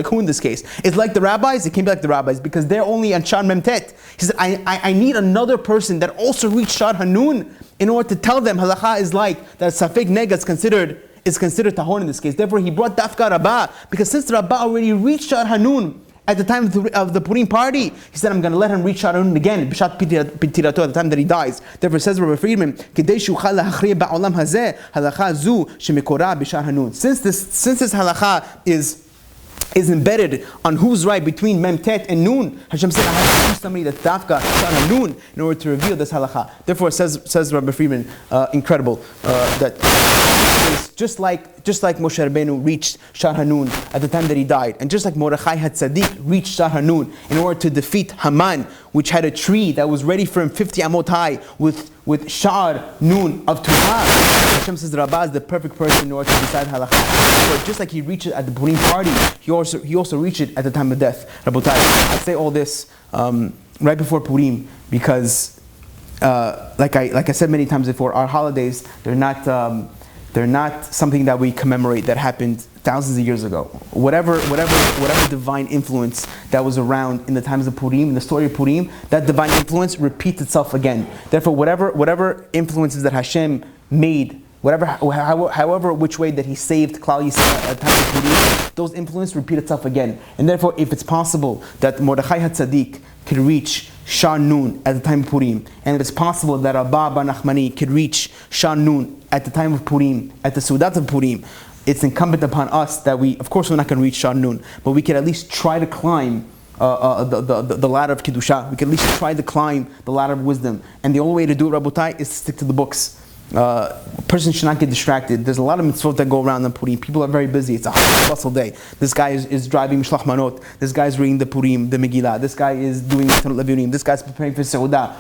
who in this case? It's like the rabbis. It can't be like the rabbis because they're only on Shaar Memtet. He said, I need another person that also reached Shaar Hanun in order to tell them halacha is like that. Safek nega is considered tahor in this case. Therefore, he brought dafka Rabbah because since Rabbah already reached Shaar Hanun at the time of the Purim party, he said, I'm going to let him reach Shaar Hanun again, b'shat pitirato, at the time that he dies. Therefore, says Rabbi Friedman, Kedei shuchal lahachriya ba'olam hazeh, halacha zu shemekora b'Shaar Hanun. Since this halacha is embedded on who's right between Memtet and Nun, Hashem said, I have to choose somebody that's dafka Shaar Hanun in order to reveal this halacha. Therefore, says Rabbi Friedman, incredible, that just like Moshe Rabbeinu reached Shaar Hanun at the time that he died, and just like Mordechai had Tzaddik reached Shaar Hanun in order to defeat Haman, which had a tree that was ready for him 50 amot high with Shaar Nun of Torah. Hashem says Rabbah is the perfect person in order to decide halakha. So just like he reached it at the Purim party, he also reached it at the time of death. Rabotai, I say all this right before Purim because, like I said many times before, our holidays, they're not something that we commemorate that happened thousands of years ago. Whatever divine influence that was around in the times of Purim, in the story of Purim, that divine influence repeats itself again. Therefore, whatever influences that Hashem made, however which way that He saved Klal Yisrael at the time of Purim, those influences repeat itself again. And therefore, if it's possible that Mordechai HaTzadik could reach Shaar Nun at the time of Purim, and if it's possible that Rabbah Bar Nachmani could reach Shaar Nun at the time of Purim, at the Seudat of Purim, it's incumbent upon us that we're not going to reach Shaar Nun, but we can at least try to climb the ladder of Kedusha. We can at least try to climb the ladder of wisdom. And the only way to do it, Rabotai, is to stick to the books. A person should not get distracted. There's a lot of mitzvot that go around on Purim. People are very busy. It's a hustle day. This guy is driving Mishlach Manot. This guy is reading the Purim, the Megillah. This guy is doing Tanut Levinim. This guy's preparing for Seudah.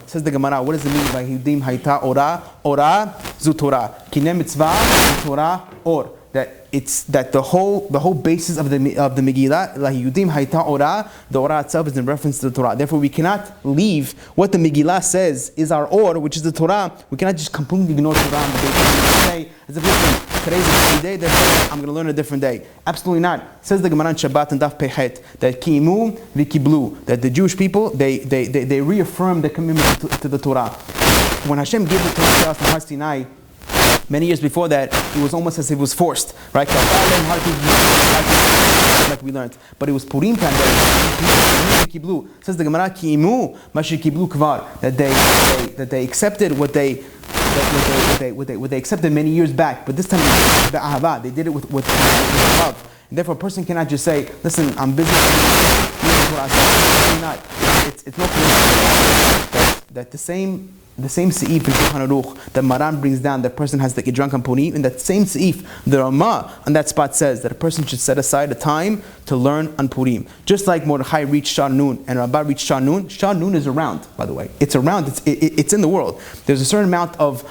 Says the Gemara, what does it mean by Yudim Haita Ora? Ora zu Torah. Kine mitzvah Torah or. That the whole basis of the Megillah, like Yudim Haita Ora, the Ora itself is in reference to the Torah. Therefore, we cannot leave what the Megillah says is our Or, which is the Torah. We cannot just completely ignore Torah on the basis of say, as if listen, today's a different day, therefore I'm going to learn a different day. Absolutely not. It says the Gemara in Shabbat and Daf Pechet that Ki'imu v'Kiblu, that the Jewish people they reaffirm their commitment to the Torah. When Hashem gave the Torah to us on Har Sinai, many years before that, it was almost as if it was forced, right? Like we learned, but it was Purim time that says the Gemara Ki'imu Mashi Kiblu Kvar, that they accepted what they accepted many years back, but this time they did it with love. And therefore, a person cannot just say, "Listen, I'm busy." It's not that the same seif in Shulchan Aruch that Maran brings down, that person has to get drunk on Purim, and that same seif, the Ramah on that spot says that a person should set aside a time to learn on Purim. Just like Mordechai reached Shaar Nun and Rabbah reached Shaar Nun is around, by the way. It's around, it's in the world. There's a certain amount of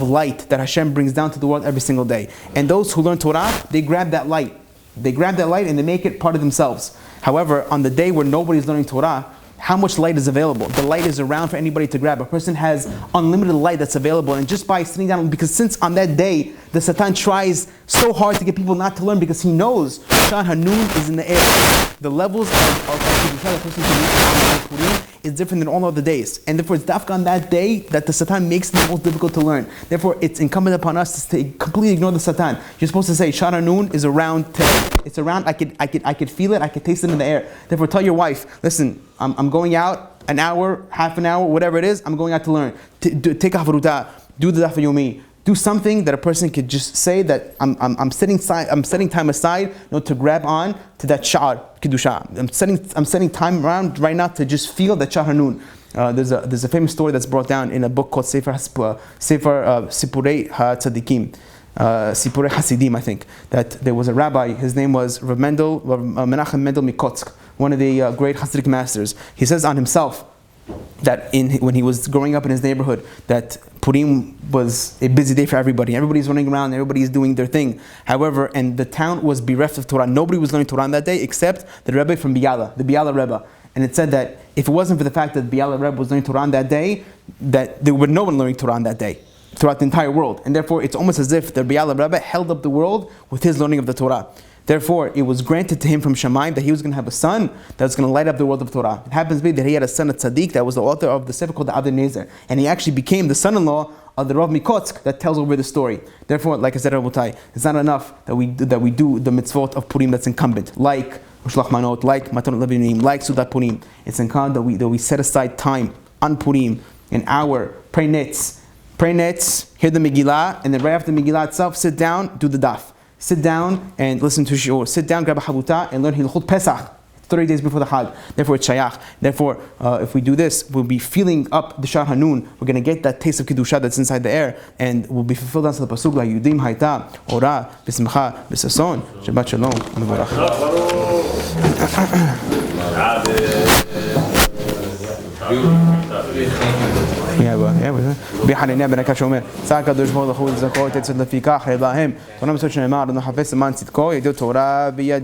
light that Hashem brings down to the world every single day. And those who learn Torah, they grab that light. They grab that light and they make it part of themselves. However, on the day where nobody's learning Torah, how much light is available? The light is around for anybody to grab. A person has unlimited light that's available, and just by sitting down, because since on that day, the Satan tries so hard to get people not to learn because he knows Shaar Hanun is in the air. The levels of Kedusha a person can reach on Purim is different than all other days. And therefore, it's dafka on that day that the Satan makes it the most difficult to learn. Therefore, it's incumbent upon us to completely ignore the Satan. You're supposed to say, Shaar Hanun is around today. It's around, I could feel it, I could taste it in the air. Therefore, tell your wife, listen, I'm going out an hour, half an hour, whatever it is, I'm going out to learn. Take a Chaburah, do the Daf Yomi, Do something that a person could just say that I'm setting time aside, to grab on to that Shaare Kedusha. I'm setting time around right now to just feel that Shah Hanun. There's a famous story that's brought down in a book called Sipurei HaTzadikim. Sipurei Hasidim, I think, that there was a rabbi, his name was Menachem Mendel Mikotsk, one of the great Hasidic masters. He says on himself that when he was growing up in his neighborhood, that Purim was a busy day for everybody. Everybody's running around, everybody's doing their thing. However, and the town was bereft of Torah. Nobody was learning Torah on that day except the Rebbe from Biala, the Biala Rebbe. And it said that if it wasn't for the fact that Biala Rebbe was learning Torah on that day, that there would no one learning Torah on that day throughout the entire world. And therefore, it's almost as if the Biala Rebbe held up the world with his learning of the Torah. Therefore, it was granted to him from Shamayim that he was going to have a son that was going to light up the world of Torah. It happens to be that he had a son, a tzaddik, that was the author of the sefer called the Abdel Nezer. And he actually became the son-in-law of the Rav Mikotsk that tells over the story. Therefore, like I said, Rabotai, it's not enough that we do the mitzvot of Purim that's incumbent, like Shlach Manot, like Matanot Levinim, like Sudat Purim. It's incumbent that we set aside time on Purim, an hour, pray nets, hear the Megillah, and then right after the Megillah itself, sit down, do the daf. Sit down and listen to shiur. Sit down, grab a habuta, and learn Hilchot Pesach 30 days before the Hag. Therefore, it's shayach. Therefore, if we do this, we'll be filling up the Shah Hanun. We're going to get that taste of Kedusha that's inside the air, and we'll be fulfilled unto the pasuk, La Yudim Hayta, Ora, B'Simcha, B'Sason, Shabbat Shalom, Mevorach. בחנניה בנקה שאומר צער הקדוש ברוך הוא לזכור את עצות לפיכך אלא הם תורה מסורת שנאמר אנו חפש למען צדקו ידעו תורה ביד